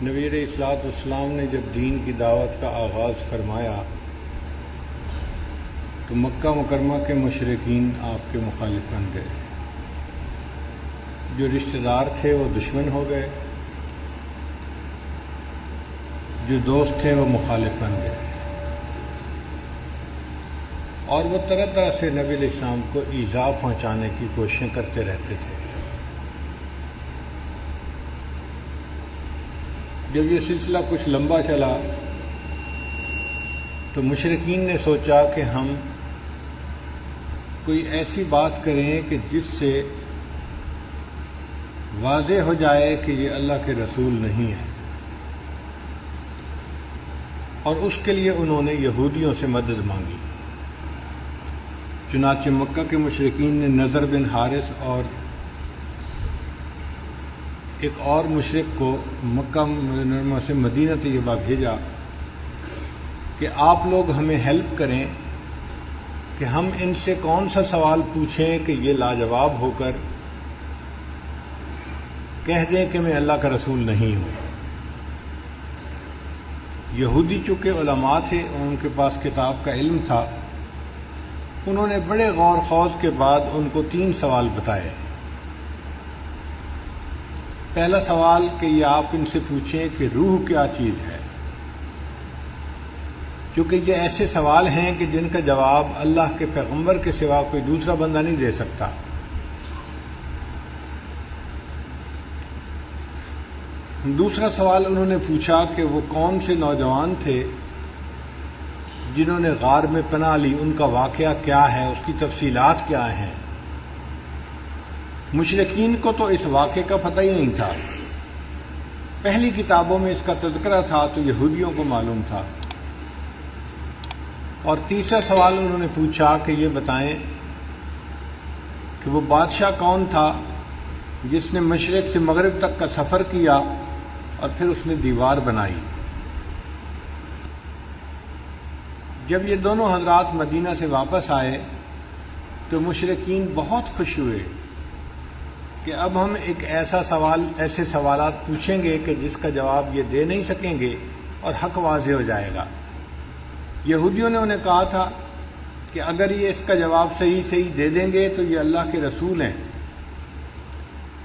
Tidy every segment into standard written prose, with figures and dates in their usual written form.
نبی علیہ الصلوۃ والسلام نے جب دین کی دعوت کا آغاز فرمایا تو مکہ مکرمہ کے مشرکین آپ کے مخالف بن گئے. جو رشتہ دار تھے وہ دشمن ہو گئے، جو دوست تھے وہ مخالف بن گئے، اور وہ طرح طرح سے نبی علیہ السلام کو ایذا پہنچانے کی کوششیں کرتے رہتے تھے. جب یہ سلسلہ کچھ لمبا چلا تو مشرکین نے سوچا کہ ہم کوئی ایسی بات کریں کہ جس سے واضح ہو جائے کہ یہ اللہ کے رسول نہیں ہے، اور اس کے لیے انہوں نے یہودیوں سے مدد مانگی. چنانچہ مکہ کے مشرکین نے نضر بن حارث اور ایک اور مشرک کو مکہ مکرمہ سے مدینہ طیبہ بھیجا کہ آپ لوگ ہمیں ہیلپ کریں کہ ہم ان سے کون سا سوال پوچھیں کہ یہ لاجواب ہو کر کہہ دیں کہ میں اللہ کا رسول نہیں ہوں. یہودی چونکہ علماء تھے اور ان کے پاس کتاب کا علم تھا، انہوں نے بڑے غور خوض کے بعد ان کو 3 سوال بتائے. پہلا سوال کہ یہ آپ ان سے پوچھیں کہ روح کیا چیز ہے، کیونکہ یہ ایسے سوال ہیں کہ جن کا جواب اللہ کے پیغمبر کے سوا کوئی دوسرا بندہ نہیں دے سکتا. دوسرا سوال انہوں نے پوچھا کہ وہ کون سے نوجوان تھے جنہوں نے غار میں پناہ لی، ان کا واقعہ کیا ہے، اس کی تفصیلات کیا ہیں. مشرکین کو تو اس واقعے کا پتہ ہی نہیں تھا. پہلی کتابوں میں اس کا تذکرہ تھا تو یہودیوں کو معلوم تھا. اور تیسرا سوال انہوں نے پوچھا کہ یہ بتائیں کہ وہ بادشاہ کون تھا جس نے مشرق سے مغرب تک کا سفر کیا اور پھر اس نے دیوار بنائی. جب یہ دونوں حضرات مدینہ سے واپس آئے تو مشرکین بہت خوش ہوئے کہ اب ہم ایک ایسے سوالات پوچھیں گے کہ جس کا جواب یہ دے نہیں سکیں گے اور حق واضح ہو جائے گا. یہودیوں نے انہیں کہا تھا کہ اگر یہ اس کا جواب صحیح دے دیں گے تو یہ اللہ کے رسول ہیں،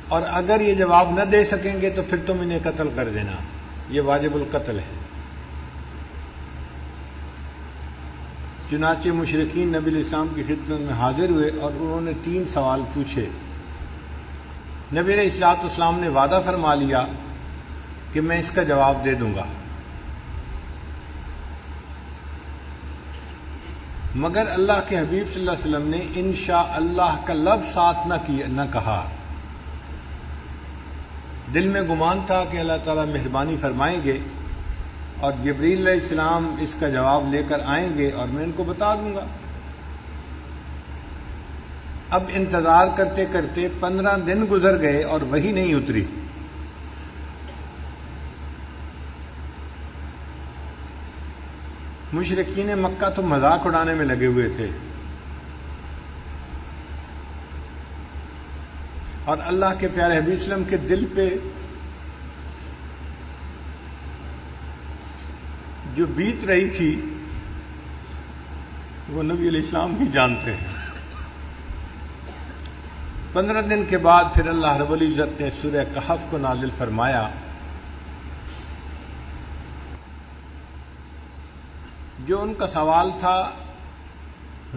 اور اگر یہ جواب نہ دے سکیں گے تو پھر تم انہیں قتل کر دینا، یہ واجب القتل ہے. چنانچہ مشرکین نبی علیہ السلام کی خدمت میں حاضر ہوئے اور انہوں نے 3 سوال پوچھے. نبی علیہ الصلوۃ والسلام نے وعدہ فرما لیا کہ میں اس کا جواب دے دوں گا، مگر اللہ کے حبیب صلی اللہ علیہ وسلم نے انشاءاللہ کا لفظ ساتھ نہ کہا. دل میں گمان تھا کہ اللہ تعالیٰ مہربانی فرمائیں گے اور جبریل علیہ السلام اس کا جواب لے کر آئیں گے اور میں ان کو بتا دوں گا. اب انتظار کرتے کرتے 15 دن گزر گئے اور وحی نہیں اتری. مشرکین مکہ تو مذاق اڑانے میں لگے ہوئے تھے، اور اللہ کے پیارے حبیب صلی اللہ علیہ وسلم کے دل پہ جو بیت رہی تھی وہ نبی علیہ السلام بھی جانتے ہیں. 15 دن کے بعد پھر اللہ رب العزت نے سورہ کہف کو نازل فرمایا. جو ان کا سوال تھا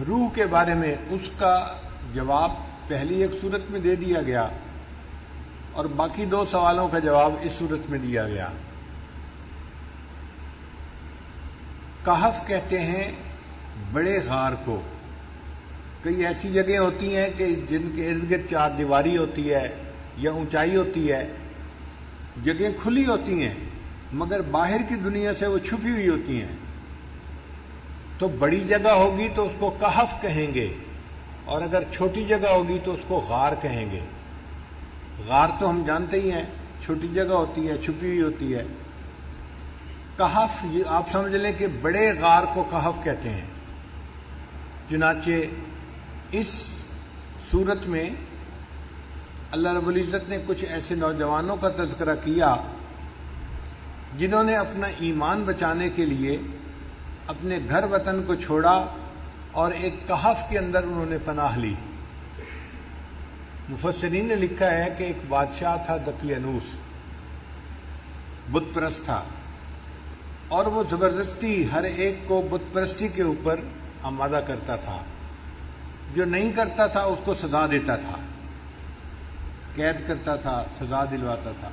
روح کے بارے میں، اس کا جواب پہلی ایک صورت میں دے دیا گیا اور باقی 2 سوالوں کا جواب اس صورت میں دیا گیا. کہف کہتے ہیں بڑے غار کو. کئی ایسی جگہیں ہوتی ہیں کہ جن کے ارد گرد 4 دیواری ہوتی ہے یا اونچائی ہوتی ہے، جگہیں کھلی ہوتی ہیں مگر باہر کی دنیا سے وہ چھپی ہوئی ہوتی ہیں. تو بڑی جگہ ہوگی تو اس کو کہف کہیں گے، اور اگر چھوٹی جگہ ہوگی تو اس کو غار کہیں گے. غار تو ہم جانتے ہی ہیں چھوٹی جگہ ہوتی ہے، چھپی ہوئی ہوتی ہے. کہف یہ آپ سمجھ لیں کہ بڑے غار کو کہف کہتے ہیں. چنانچہ اس صورت میں اللہ رب العزت نے کچھ ایسے نوجوانوں کا تذکرہ کیا جنہوں نے اپنا ایمان بچانے کے لیے اپنے گھر وطن کو چھوڑا اور ایک کہف کے اندر انہوں نے پناہ لی۔ مفسرین نے لکھا ہے کہ ایک بادشاہ تھا دقیانوس، بت پرست تھا، اور وہ زبردستی ہر ایک کو بت پرستی کے اوپر آمادہ کرتا تھا۔ جو نہیں کرتا تھا اس کو سزا دیتا تھا، قید کرتا تھا، سزا دلواتا تھا۔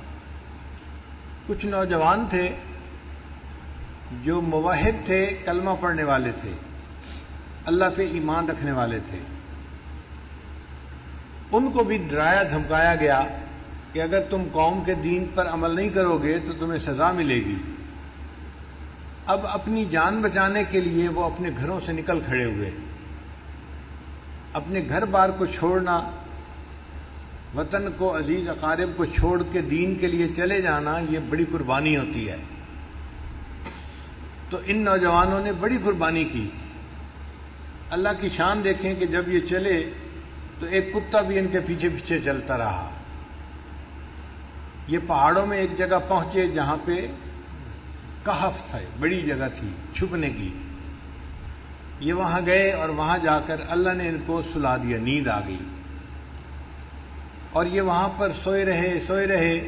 کچھ نوجوان تھے جو موحد تھے، کلمہ پڑھنے والے تھے، اللہ پہ ایمان رکھنے والے تھے۔ ان کو بھی ڈرایا دھمکایا گیا کہ اگر تم قوم کے دین پر عمل نہیں کرو گے تو تمہیں سزا ملے گی۔ اب اپنی جان بچانے کے لیے وہ اپنے گھروں سے نکل کھڑے ہوئے۔ اپنے گھر بار کو چھوڑنا، وطن کو، عزیز اقارب کو چھوڑ کے دین کے لیے چلے جانا، یہ بڑی قربانی ہوتی ہے۔ تو ان نوجوانوں نے بڑی قربانی کی۔ اللہ کی شان دیکھیں کہ جب یہ چلے تو ایک کتا بھی ان کے پیچھے پیچھے چلتا رہا۔ یہ پہاڑوں میں ایک جگہ پہنچے جہاں پہ کہف تھا، بڑی جگہ تھی چھپنے کی۔ یہ وہاں گئے اور وہاں جا کر اللہ نے ان کو سلا دیا، نیند آ گئی، اور یہ وہاں پر سوئے رہے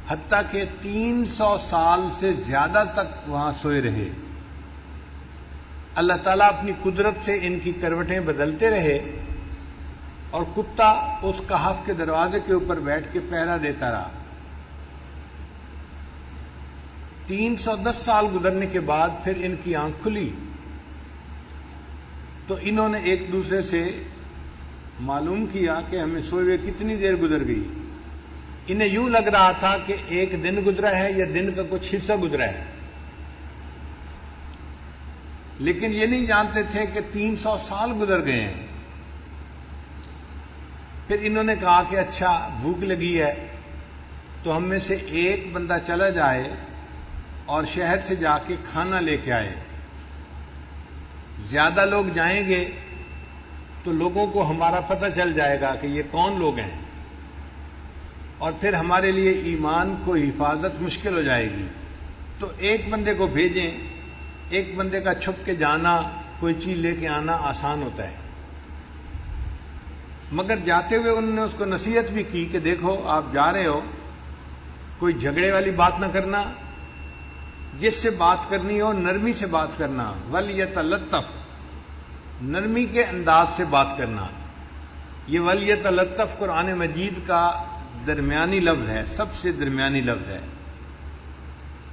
حتیٰ کہ 300 سال سے زیادہ تک وہاں سوئے رہے۔ اللہ تعالیٰ اپنی قدرت سے ان کی کروٹیں بدلتے رہے، اور کتا اس کہف کے دروازے کے اوپر بیٹھ کے پہرا دیتا رہا۔ 310 سال گزرنے کے بعد پھر ان کی آنکھ کھلی تو انہوں نے ایک دوسرے سے معلوم کیا کہ ہمیں سوئے ہوئے کتنی دیر گزر گئی۔ انہیں یوں لگ رہا تھا کہ ایک دن گزرا ہے یا دن کا کچھ حصہ گزرا ہے، لیکن یہ نہیں جانتے تھے کہ 300 سال گزر گئے ہیں۔ پھر انہوں نے کہا کہ اچھا بھوک لگی ہے تو ہم میں سے ایک بندہ چلا جائے اور شہر سے جا کے کھانا لے کے آئے۔ زیادہ لوگ جائیں گے تو لوگوں کو ہمارا پتہ چل جائے گا کہ یہ کون لوگ ہیں، اور پھر ہمارے لیے ایمان کو حفاظت مشکل ہو جائے گی۔ تو ایک بندے کو بھیجیں، ایک بندے کا چھپ کے جانا، کوئی چیز لے کے آنا آسان ہوتا ہے۔ مگر جاتے ہوئے انہوں نے اس کو نصیحت بھی کی کہ دیکھو آپ جا رہے ہو، کوئی جھگڑے والی بات نہ کرنا، جس سے بات کرنی ہو نرمی سے بات کرنا، وَلْيَتَلَطَّفْ، نرمی کے انداز سے بات کرنا۔ یہ وَلْيَتَلَطَّفْ قرآن مجید کا درمیانی لفظ ہے، سب سے درمیانی لفظ ہے۔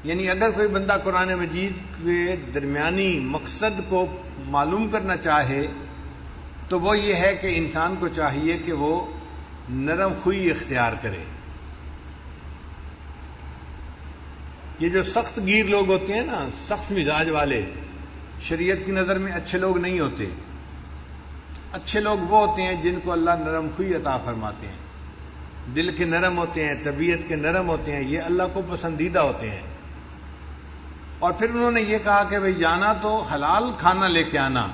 یعنی اگر کوئی بندہ قرآن مجید کے درمیانی مقصد کو معلوم کرنا چاہے تو وہ یہ ہے کہ انسان کو چاہیے کہ وہ نرم خوئی اختیار کرے۔ یہ جو سخت گیر لوگ ہوتے ہیں نا، سخت مزاج والے، شریعت کی نظر میں اچھے لوگ نہیں ہوتے۔ اچھے لوگ وہ ہوتے ہیں جن کو اللہ نرم خوئی عطا فرماتے ہیں، دل کے نرم ہوتے ہیں، طبیعت کے نرم ہوتے ہیں، یہ اللہ کو پسندیدہ ہوتے ہیں۔ اور پھر انہوں نے یہ کہا کہ بھئی جانا تو حلال کھانا لے کے آنا۔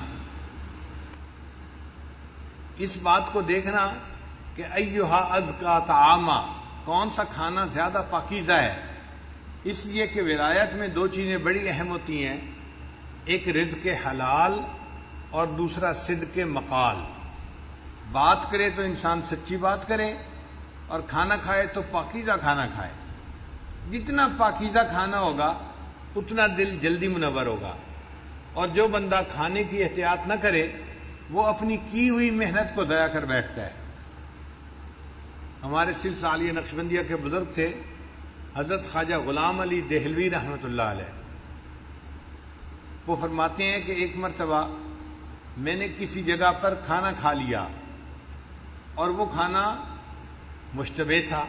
اس بات کو دیکھنا کہ ایھا ازکا طعاما، کون سا کھانا زیادہ پاکیزہ ہے۔ اس لیے کہ ولایت میں دو چیزیں بڑی اہم ہوتی ہیں، ایک رزق حلال اور دوسرا صدق مقال۔ بات کرے تو انسان سچی بات کرے، اور کھانا کھائے تو پاکیزہ کھانا کھائے۔ جتنا پاکیزہ کھانا ہوگا اتنا دل جلدی منور ہوگا، اور جو بندہ کھانے کی احتیاط نہ کرے وہ اپنی کی ہوئی محنت کو ضائع کر بیٹھتا ہے۔ ہمارے سلسلہ عالیہ نقشبندیہ کے بزرگ تھے حضرت خواجہ غلام علی دہلوی رحمۃ اللہ علیہ۔ وہ فرماتے ہیں کہ ایک مرتبہ میں نے کسی جگہ پر کھانا کھا لیا، اور وہ کھانا مشتبہ تھا،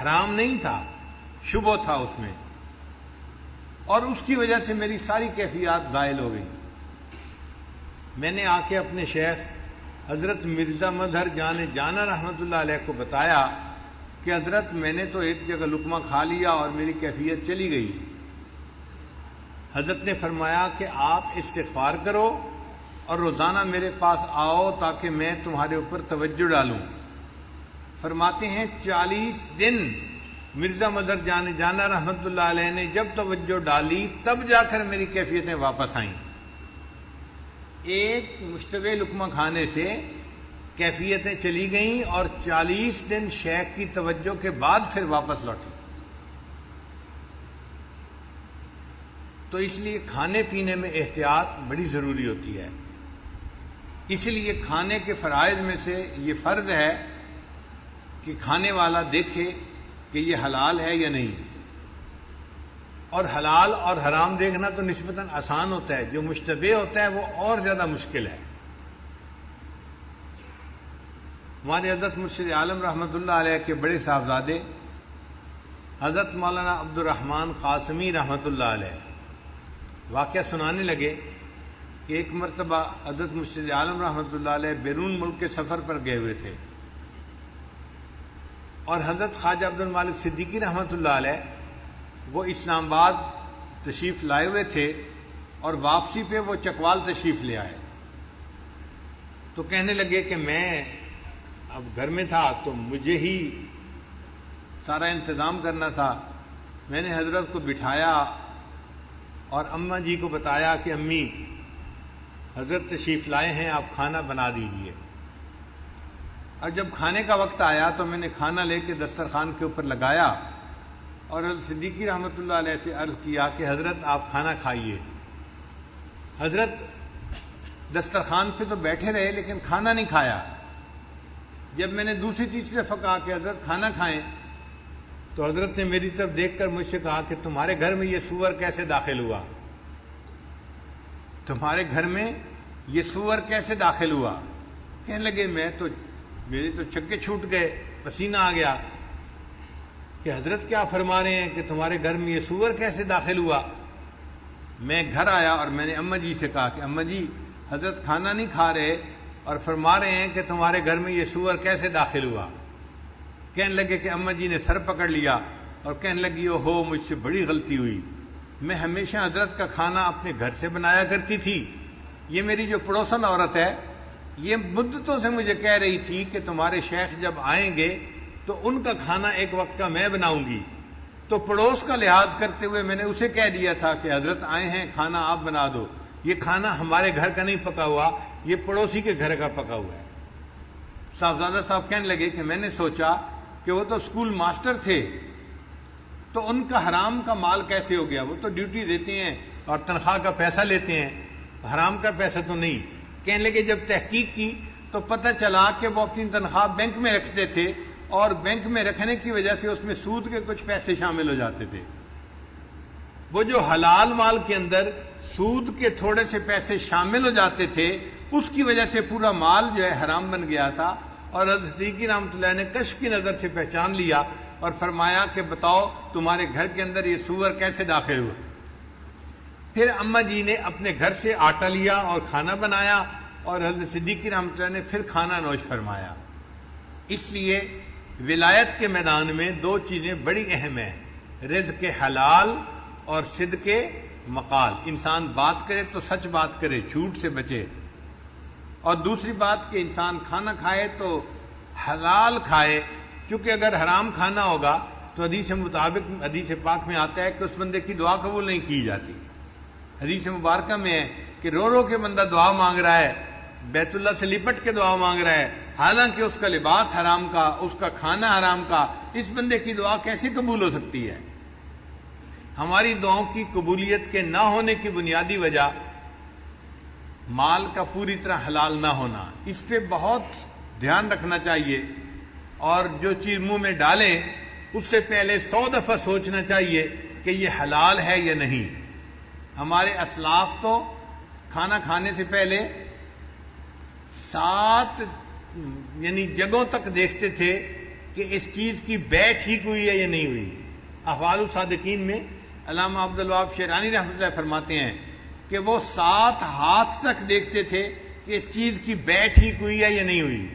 حرام نہیں تھا، شبہ تھا اس میں، اور اس کی وجہ سے میری ساری کیفیات زائل ہو گئی۔ میں نے آ کے اپنے شیخ حضرت مرزا مظہر جان جانا رحمۃ اللہ علیہ کو بتایا کہ حضرت میں نے تو ایک جگہ لقمہ کھا لیا اور میری کیفیت چلی گئی۔ حضرت نے فرمایا کہ آپ استغفار کرو اور روزانہ میرے پاس آؤ تاکہ میں تمہارے اوپر توجہ ڈالوں۔ فرماتے ہیں 40 دن مرزا مظہر جانا رحمت اللہ علیہ نے جب توجہ ڈالی تب جا کر میری کیفیتیں واپس آئیں. ایک مشتبہ لقمہ کھانے سے کیفیتیں چلی گئیں اور 40 دن شیخ کی توجہ کے بعد پھر واپس لوٹی. تو اس لیے کھانے پینے میں احتیاط بڑی ضروری ہوتی ہے. اس لیے کھانے کے فرائض میں سے یہ فرض ہے کہ کھانے والا دیکھے کہ یہ حلال ہے یا نہیں. اور حلال اور حرام دیکھنا تو نسبتاً آسان ہوتا ہے، جو مشتبہ ہوتا ہے وہ اور زیادہ مشکل ہے. ہمارے حضرت مرشد عالم رحمۃ اللہ علیہ کے بڑے صاحبزادے حضرت مولانا عبد الرحمن قاسمی رحمۃ اللہ علیہ واقعہ سنانے لگے کہ ایک مرتبہ حضرت مرشد عالم رحمۃ اللہ علیہ بیرون ملک کے سفر پر گئے ہوئے تھے اور حضرت خواجہ عبد المالک صدیقی رحمۃ اللہ علیہ وہ اسلام آباد تشریف لائے ہوئے تھے اور واپسی پہ وہ چکوال تشریف لے آئے. تو کہنے لگے کہ میں اب گھر میں تھا تو مجھے ہی سارا انتظام کرنا تھا. میں نے حضرت کو بٹھایا اور اماں جی کو بتایا کہ امی حضرت تشریف لائے ہیں، آپ کھانا بنا دیجئے. اور جب کھانے کا وقت آیا تو میں نے کھانا لے کے دسترخوان کے اوپر لگایا اور حضرت صدیقی رحمۃ اللہ علیہ سے عرض کیا کہ حضرت آپ کھانا کھائیے. حضرت دسترخوان پہ تو بیٹھے رہے لیکن کھانا نہیں کھایا. جب میں نے دوسری تیسری دفعہ کہا کہ حضرت کھانا کھائیں تو حضرت نے میری طرف دیکھ کر مجھ سے کہا کہ تمہارے گھر میں یہ سور کیسے داخل ہوا؟ تمہارے گھر میں یہ سور کیسے داخل ہوا؟ کہنے لگے میرے تو چکے چھوٹ گئے، پسینہ آ گیا کہ حضرت کیا فرما رہے ہیں کہ تمہارے گھر میں یہ سور کیسے داخل ہوا؟ میں گھر آیا اور میں نے اماں جی سے کہا کہ اماں جی حضرت کھانا نہیں کھا رہے اور فرما رہے ہیں کہ تمہارے گھر میں یہ سور کیسے داخل ہوا؟ کہنے لگے کہ اماں جی نے سر پکڑ لیا اور کہنے لگی او ہو مجھ سے بڑی غلطی ہوئی، میں ہمیشہ حضرت کا کھانا اپنے گھر سے بنایا کرتی تھی. یہ میری جو پڑوسن عورت ہے یہ مدتوں سے مجھے کہہ رہی تھی کہ تمہارے شیخ جب آئیں گے تو ان کا کھانا ایک وقت کا میں بناؤں گی. تو پڑوس کا لحاظ کرتے ہوئے میں نے اسے کہہ دیا تھا کہ حضرت آئے ہیں کھانا آپ بنا دو. یہ کھانا ہمارے گھر کا نہیں پکا ہوا، یہ پڑوسی کے گھر کا پکا ہوا ہے. صاحبزادہ صاحب کہنے لگے کہ میں نے سوچا کہ وہ تو اسکول ماسٹر تھے تو ان کا حرام کا مال کیسے ہو گیا؟ وہ تو ڈیوٹی دیتے ہیں اور تنخواہ کا پیسہ لیتے ہیں، حرام کا پیسہ تو نہیں. کہنے لگے جب تحقیق کی تو پتہ چلا کہ وہ اپنی تنخواہ بینک میں رکھتے تھے اور بینک میں رکھنے کی وجہ سے اس میں سود کے کچھ پیسے شامل ہو جاتے تھے. وہ جو حلال مال کے اندر سود کے تھوڑے سے پیسے شامل ہو جاتے تھے اس کی وجہ سے پورا مال جو ہے حرام بن گیا تھا. اور حضرت صدیقی رحمۃ اللہ نے کشف کی نظر سے پہچان لیا اور فرمایا کہ بتاؤ تمہارے گھر کے اندر یہ سور کیسے داخل ہوا؟ پھر اماں جی نے اپنے گھر سے آٹا لیا اور کھانا بنایا اور حضرت صدیقی رحمۃ اللہ نے پھر کھانا نوش فرمایا. اس لیے ولایت کے میدان میں دو چیزیں بڑی اہم ہیں، رزق حلال اور صدق مقال. انسان بات کرے تو سچ بات کرے، جھوٹ سے بچے. اور دوسری بات کہ انسان کھانا کھائے تو حلال کھائے، کیونکہ اگر حرام کھانا ہوگا تو حدیث مطابق حدیث پاک میں آتا ہے کہ اس بندے کی دعا قبول نہیں کی جاتی. حدیث مبارکہ میں ہے کہ رو رو کے بندہ دعا مانگ رہا ہے، بیت اللہ سے لپٹ کے دعا مانگ رہا ہے، حالانکہ اس کا لباس حرام کا، اس کا کھانا حرام کا. اس بندے کی دعا کیسے قبول ہو سکتی ہے؟ ہماری دعاؤں کی قبولیت کے نہ ہونے کی بنیادی وجہ مال کا پوری طرح حلال نہ ہونا. اس پہ بہت دھیان رکھنا چاہیے اور جو چیز منہ میں ڈالیں اس سے پہلے 100 دفعہ سوچنا چاہیے کہ یہ حلال ہے یا نہیں. ہمارے اسلاف تو کھانا کھانے سے پہلے 7 جگہوں تک دیکھتے تھے کہ اس چیز کی بے ٹھیک ہوئی ہے یا نہیں ہوئی. احوال الصادقین میں علامہ عبد الوہاب شیرانی رحمۃ اللہ فرماتے ہیں کہ وہ 7 ہاتھ تک دیکھتے تھے کہ اس چیز کی بے ٹھیک ہوئی ہے یا نہیں ہوئی.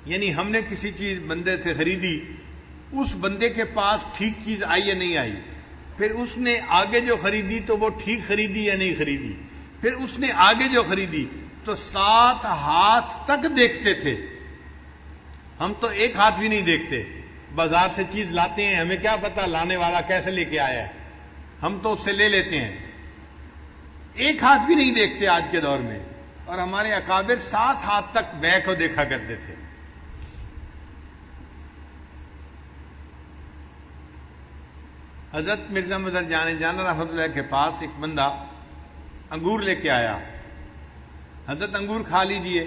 یعنی ہم نے کسی چیز بندے سے خریدی، اس بندے کے پاس ٹھیک چیز آئی یا نہیں آئی، پھر اس نے آگے جو خریدی تو وہ ٹھیک خریدی یا نہیں خریدی، پھر اس نے آگے جو خریدی، تو 7 ہاتھ تک دیکھتے تھے. ہم تو ایک ہاتھ بھی نہیں دیکھتے. بازار سے چیز لاتے ہیں، ہمیں کیا پتا لانے والا کیسے لے کے آیا ہے، ہم تو اس سے لے لیتے ہیں، ایک ہاتھ بھی نہیں دیکھتے آج کے دور میں. اور ہمارے اکابر 7 ہاتھ تک بے کو دیکھا کرتے تھے. حضرت مرزا مظہر جان جانا رحمۃ اللہ کے پاس ایک بندہ انگور لے کے آیا. حضرت انگور کھا لیجئے.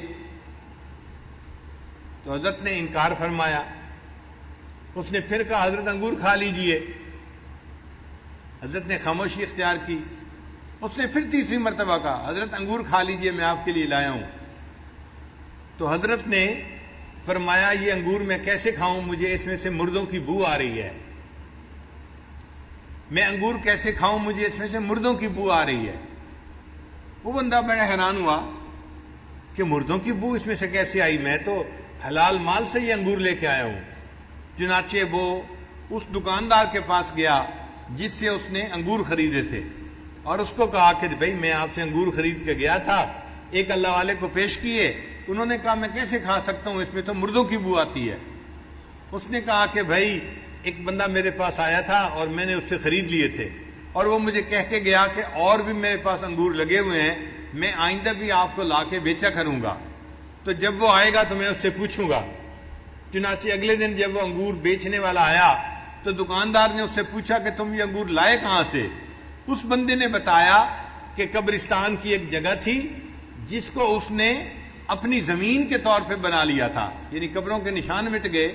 تو حضرت نے انکار فرمایا. اس نے پھر کہا حضرت انگور کھا لیجئے. حضرت نے خاموشی اختیار کی. اس نے پھر تیسری مرتبہ کہا حضرت انگور کھا لیجئے، میں آپ کے لیے لایا ہوں. تو حضرت نے فرمایا یہ انگور میں کیسے کھاؤں، مجھے اس میں سے مردوں کی بو آ رہی ہے. میں انگور کیسے کھاؤں، مجھے اس میں سے مردوں کی بو آ رہی ہے. وہ بندہ بڑا حیران ہوا کہ مردوں کی بو اس میں سے کیسے آئی، میں تو حلال مال سے یہ انگور لے کے آیا ہوں. چنانچہ وہ اس دکاندار کے پاس گیا جس سے اس نے انگور خریدے تھے اور اس کو کہا کہ بھائی میں آپ سے انگور خرید کے گیا تھا، ایک اللہ والے کو پیش کیے، انہوں نے کہا میں کیسے کھا سکتا ہوں، اس میں تو مردوں کی بو آتی ہے. اس نے کہا کہ بھائی ایک بندہ میرے پاس آیا تھا اور میں نے اس سے خرید لیے تھے، اور وہ مجھے کہہ کے گیا کہ اور بھی میرے پاس انگور لگے ہوئے ہیں، میں آئندہ بھی آپ کو لا کے بیچا کروں گا، تو جب وہ آئے گا تو میں اس سے پوچھوں گا. چنانچہ اگلے دن جب وہ انگور بیچنے والا آیا تو دکاندار نے اس سے پوچھا کہ تم یہ انگور لائے کہاں سے. اس بندے نے بتایا کہ قبرستان کی ایک جگہ تھی جس کو اس نے اپنی زمین کے طور پہ بنا لیا تھا، یعنی قبروں کے نشان مٹ گئے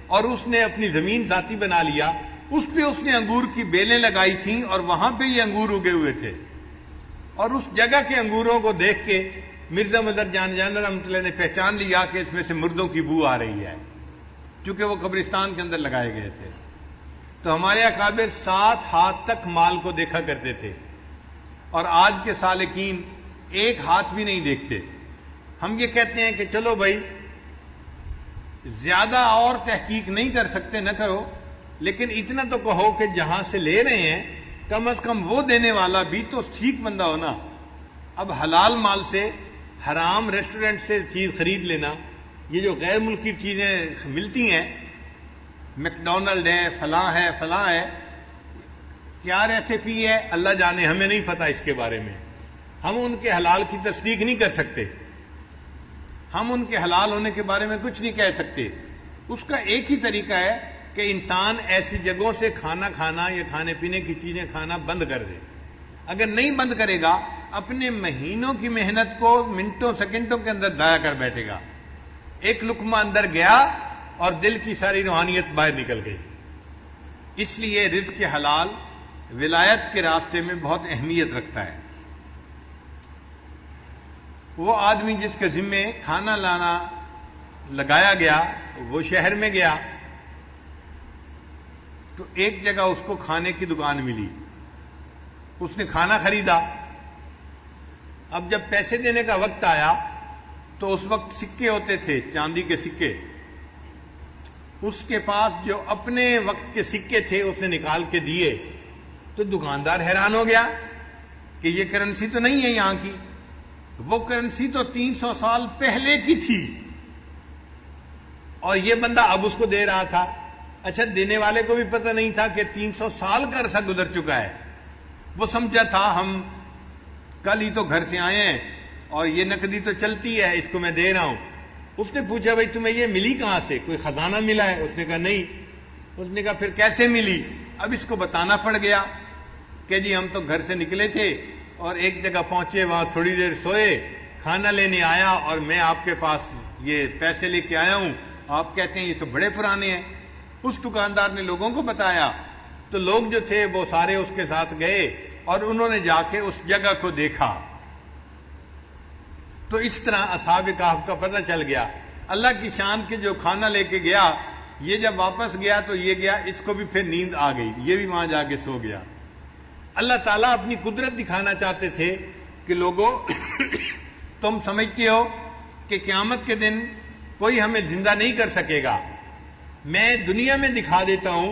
اور اس نے اپنی زمین ذاتی بنا لیا، اس پہ اس نے انگور کی بیلیں لگائی تھیں اور وہاں پہ یہ انگور اگے ہوئے تھے. اور اس جگہ کے انگوروں کو دیکھ کے مرزا مظہر جان رحمۃ اللہ نے پہچان لیا کہ اس میں سے مردوں کی بو آ رہی ہے، کیونکہ وہ قبرستان کے اندر لگائے گئے تھے. تو ہمارے اکابر 7 ہاتھ تک مال کو دیکھا کرتے تھے، اور آج کے سالکین ایک ہاتھ بھی نہیں دیکھتے. ہم یہ کہتے ہیں کہ چلو بھائی زیادہ اور تحقیق نہیں کر سکتے نہ کرو، لیکن اتنا تو کہو کہ جہاں سے لے رہے ہیں کم از کم وہ دینے والا بھی تو ٹھیک بندہ ہونا. اب حلال مال سے حرام ریسٹورنٹ سے چیز خرید لینا، یہ جو غیر ملکی چیزیں ملتی ہیں، میکڈونلڈ ہے، فلاں ہے، کیا ریسیپی ہے اللہ جانے، ہمیں نہیں پتا اس کے بارے میں. ہم ان کے حلال کی تصدیق نہیں کر سکتے، ہم ان کے حلال ہونے کے بارے میں کچھ نہیں کہہ سکتے. اس کا ایک ہی طریقہ ہے کہ انسان ایسی جگہوں سے کھانا کھانا یا کھانے پینے کی چیزیں کھانا بند کر دے. اگر نہیں بند کرے گا اپنے مہینوں کی محنت کو منٹوں سیکنڈوں کے اندر ضائع کر بیٹھے گا. ایک لقمہ اندر گیا اور دل کی ساری روحانیت باہر نکل گئی. اس لیے رزق حلال ولایت کے راستے میں بہت اہمیت رکھتا ہے. وہ آدمی جس کے ذمے کھانا لانا لگایا گیا وہ شہر میں گیا تو ایک جگہ اس کو کھانے کی دکان ملی، اس نے کھانا خریدا. اب جب پیسے دینے کا وقت آیا تو اس وقت سکے ہوتے تھے، چاندی کے سکے. اس کے پاس جو اپنے وقت کے سکے تھے اس نے نکال کے دیے تو دکاندار حیران ہو گیا کہ یہ کرنسی تو نہیں ہے یہاں کی، وہ کرنسی تو 300 سال پہلے کی تھی اور یہ بندہ اب اس کو دے رہا تھا. اچھا دینے والے کو بھی پتہ نہیں تھا کہ 300 سال کا عرصہ گزر چکا ہے. وہ سمجھا تھا ہم کل ہی تو گھر سے آئے ہیں اور یہ نقدی تو چلتی ہے، اس کو میں دے رہا ہوں. اس نے پوچھا بھائی تمہیں یہ ملی کہاں سے، کوئی خزانہ ملا ہے؟ اس نے کہا نہیں. اس نے کہا پھر کیسے ملی؟ اب اس کو بتانا پڑ گیا کہ جی ہم تو گھر سے نکلے تھے اور ایک جگہ پہنچے، وہاں تھوڑی دیر سوئے، کھانا لینے آیا اور میں آپ کے پاس یہ پیسے لے کے آیا ہوں. آپ کہتے ہیں یہ تو بڑے پرانے ہیں. اس دکاندار نے لوگوں کو بتایا تو لوگ جو تھے وہ سارے اس کے ساتھ گئے اور انہوں نے جا کے اس جگہ کو دیکھا. تو اس طرح اصحاب کہف کا پتہ چل گیا. اللہ کی شان کے جو کھانا لے کے گیا، یہ جب واپس گیا تو یہ گیا، اس کو بھی پھر نیند آ گئی، یہ بھی وہاں جا کے سو گیا. اللہ تعالیٰ اپنی قدرت دکھانا چاہتے تھے کہ لوگوں تم سمجھتے ہو کہ قیامت کے دن کوئی ہمیں زندہ نہیں کر سکے گا. میں دنیا میں دکھا دیتا ہوں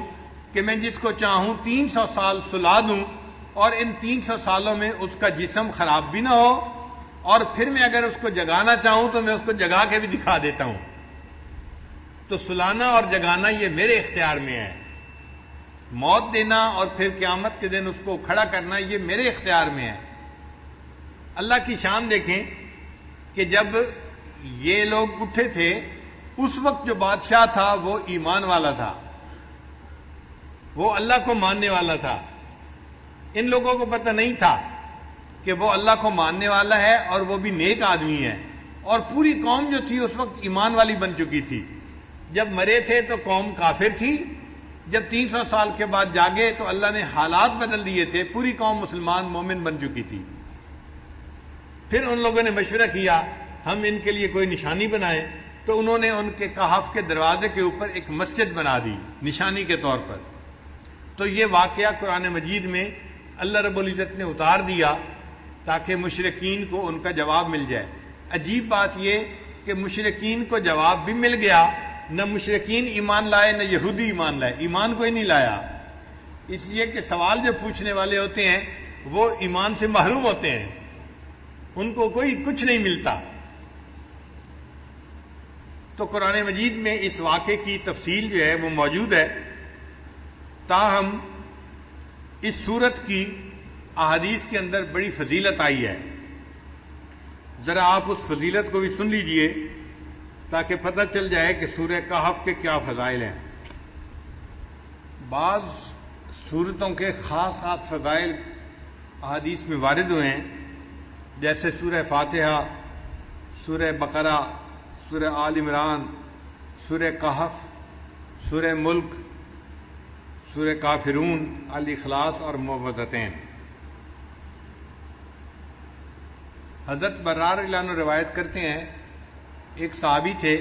کہ میں جس کو چاہوں 300 سال سلا دوں اور ان 300 سالوں میں اس کا جسم خراب بھی نہ ہو، اور پھر میں اگر اس کو جگانا چاہوں تو میں اس کو جگا کے بھی دکھا دیتا ہوں. تو سلانا اور جگانا یہ میرے اختیار میں ہے، موت دینا اور پھر قیامت کے دن اس کو کھڑا کرنا یہ میرے اختیار میں ہے۔ اللہ کی شان دیکھیں کہ جب یہ لوگ اٹھے تھے اس وقت جو بادشاہ تھا وہ ایمان والا تھا، وہ اللہ کو ماننے والا تھا۔ ان لوگوں کو پتہ نہیں تھا کہ وہ اللہ کو ماننے والا ہے اور وہ بھی نیک آدمی ہے، اور پوری قوم جو تھی اس وقت ایمان والی بن چکی تھی۔ جب مرے تھے تو قوم کافر تھی، جب 300 سال کے بعد جاگے تو اللہ نے حالات بدل دیے تھے، پوری قوم مسلمان مومن بن چکی تھی۔ پھر ان لوگوں نے مشورہ کیا ہم ان کے لیے کوئی نشانی بنائیں، تو انہوں نے ان کے کہف کے دروازے کے اوپر ایک مسجد بنا دی نشانی کے طور پر۔ تو یہ واقعہ قرآن مجید میں اللہ رب العزت نے اتار دیا تاکہ مشرکین کو ان کا جواب مل جائے۔ عجیب بات یہ کہ مشرکین کو جواب بھی مل گیا، نہ مشرکین ایمان لائے نہ یہودی ایمان لائے، ایمان کوئی نہیں لایا، اس لیے کہ سوال جو پوچھنے والے ہوتے ہیں وہ ایمان سے محروم ہوتے ہیں، ان کو کوئی کچھ نہیں ملتا۔ تو قرآن مجید میں اس واقعے کی تفصیل جو ہے وہ موجود ہے، تاہم اس سورت کی احادیث کے اندر بڑی فضیلت آئی ہے۔ ذرا آپ اس فضیلت کو بھی سن لیجئے تاکہ پتہ چل جائے کہ سورہ کہف کے کیا فضائل ہیں۔ بعض سورتوں کے خاص خاص فضائل احادیث میں وارد ہوئے ہیں، جیسے سورہ فاتحہ، سورہ بقرہ، سورہ آل عمران، سورہ کہف، سورہ ملک، سورہ کافرون، الاخلاص اور معوذتین۔ حضرت برار رضی اللہ عنہ روایت کرتے ہیں ایک صحابی تھے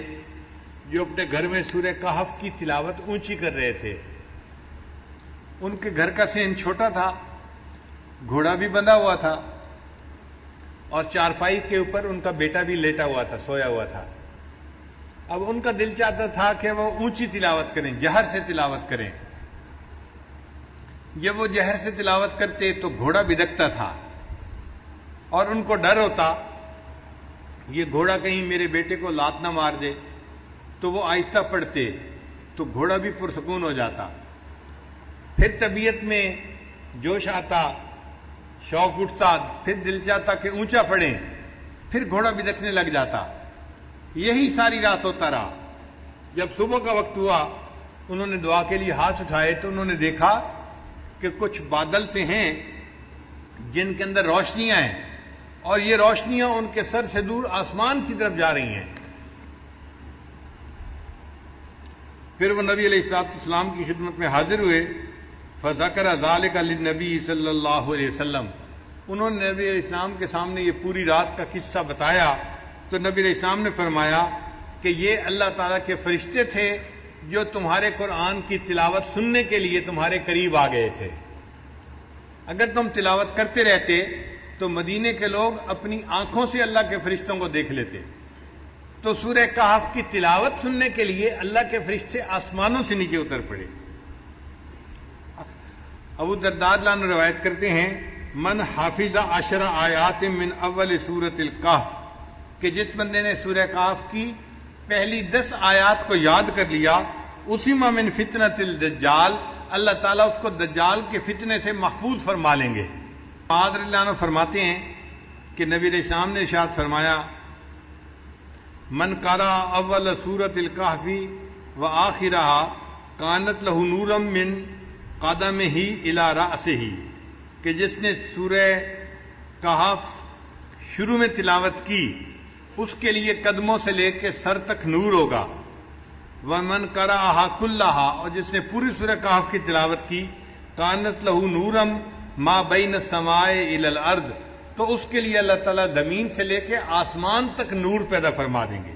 جو اپنے گھر میں سورہ کہف کی تلاوت اونچی کر رہے تھے۔ ان کے گھر کا صحن چھوٹا تھا، گھوڑا بھی بندھا ہوا تھا اور چارپائی کے اوپر ان کا بیٹا بھی لیٹا ہوا تھا، سویا ہوا تھا۔ اب ان کا دل چاہتا تھا کہ وہ اونچی تلاوت کریں، جہر سے تلاوت کریں۔ جب وہ جہر سے تلاوت کرتے تو گھوڑا بدکتا تھا اور ان کو ڈر ہوتا یہ گھوڑا کہیں میرے بیٹے کو لات نہ مار دے، تو وہ آہستہ پڑھتے تو گھوڑا بھی پرسکون ہو جاتا۔ پھر طبیعت میں جوش آتا، شوق اٹھتا، پھر دل چاہتا کہ اونچا پڑھیں، پھر گھوڑا بدکنے لگ جاتا۔ یہی ساری رات ہوتا رہا۔ جب صبح کا وقت ہوا انہوں نے دعا کے لیے ہاتھ اٹھائے تو انہوں نے دیکھا کہ کچھ بادل سے ہیں جن کے اندر روشنیاں ہیں، اور یہ روشنیاں ان کے سر سے دور آسمان کی طرف جا رہی ہیں۔ پھر وہ نبی علیہ السلام کی خدمت میں حاضر ہوئے، فذکر ذلک للنبی صلی اللہ علیہ وسلم، انہوں نے نبی علیہ السلام کے سامنے یہ پوری رات کا قصہ بتایا، تو نبی علیہ السلام نے فرمایا کہ یہ اللہ تعالیٰ کے فرشتے تھے جو تمہارے قرآن کی تلاوت سننے کے لیے تمہارے قریب آ گئے تھے۔ اگر تم تلاوت کرتے رہتے تو مدینے کے لوگ اپنی آنکھوں سے اللہ کے فرشتوں کو دیکھ لیتے۔ تو سورہ کہف کی تلاوت سننے کے لیے اللہ کے فرشتے آسمانوں سے نیچے اتر پڑے۔ ابو درداء رضی اللہ عنہ روایت کرتے ہیں من حافظ 10 آیات من اول سورۃ الکہف، کہ جس بندے نے سورہ کہف کی پہلی 10 آیات کو یاد کر لیا، اسی من فتنۃ الدجال، اللہ تعالیٰ اس کو دجال کے فتنے سے محفوظ فرما لیں گے۔ معاذ رضی اللہ عنہ فرماتے ہیں کہ نبی علیہ السلام نے ارشاد فرمایا من قرأ اول سورۃ الکہف وآخرها کانت لہ نورا من قدمہ الی رأسہ، کہ جس نے سورہ کہف شروع میں تلاوت کی اس کے لیے قدموں سے لے کے سر تک نور ہوگا۔ ومن قرأها کلها، اور جس نے پوری سورہ کہف کی تلاوت کی، کانت لہ نورا ما بین السماء الی الارض، تو اس کے لیے اللہ تعالیٰ زمین سے لے کے آسمان تک نور پیدا فرما دیں گے۔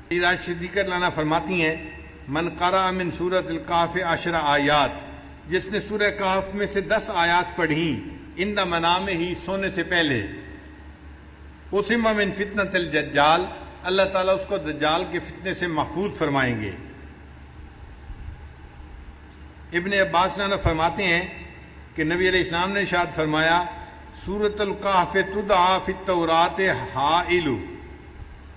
سیدہ صدیقہ لانا فرماتی ہیں من قرأ من سورۃ الکہف 10 آیات، جس نے سورہ کہف میں سے 10 آیات پڑھیں عند منامہ، سونے سے پہلے، اسم من فتنۃ الدجال، اللہ تعالیٰ اس کو دجال کے فتنے سے محفوظ فرمائیں گے۔ ابن عباس نے فرماتے ہیں کہ نبی علیہ السلام نے ارشاد فرمایا سورۃ الکہف تدعا فی التوراۃ حائل،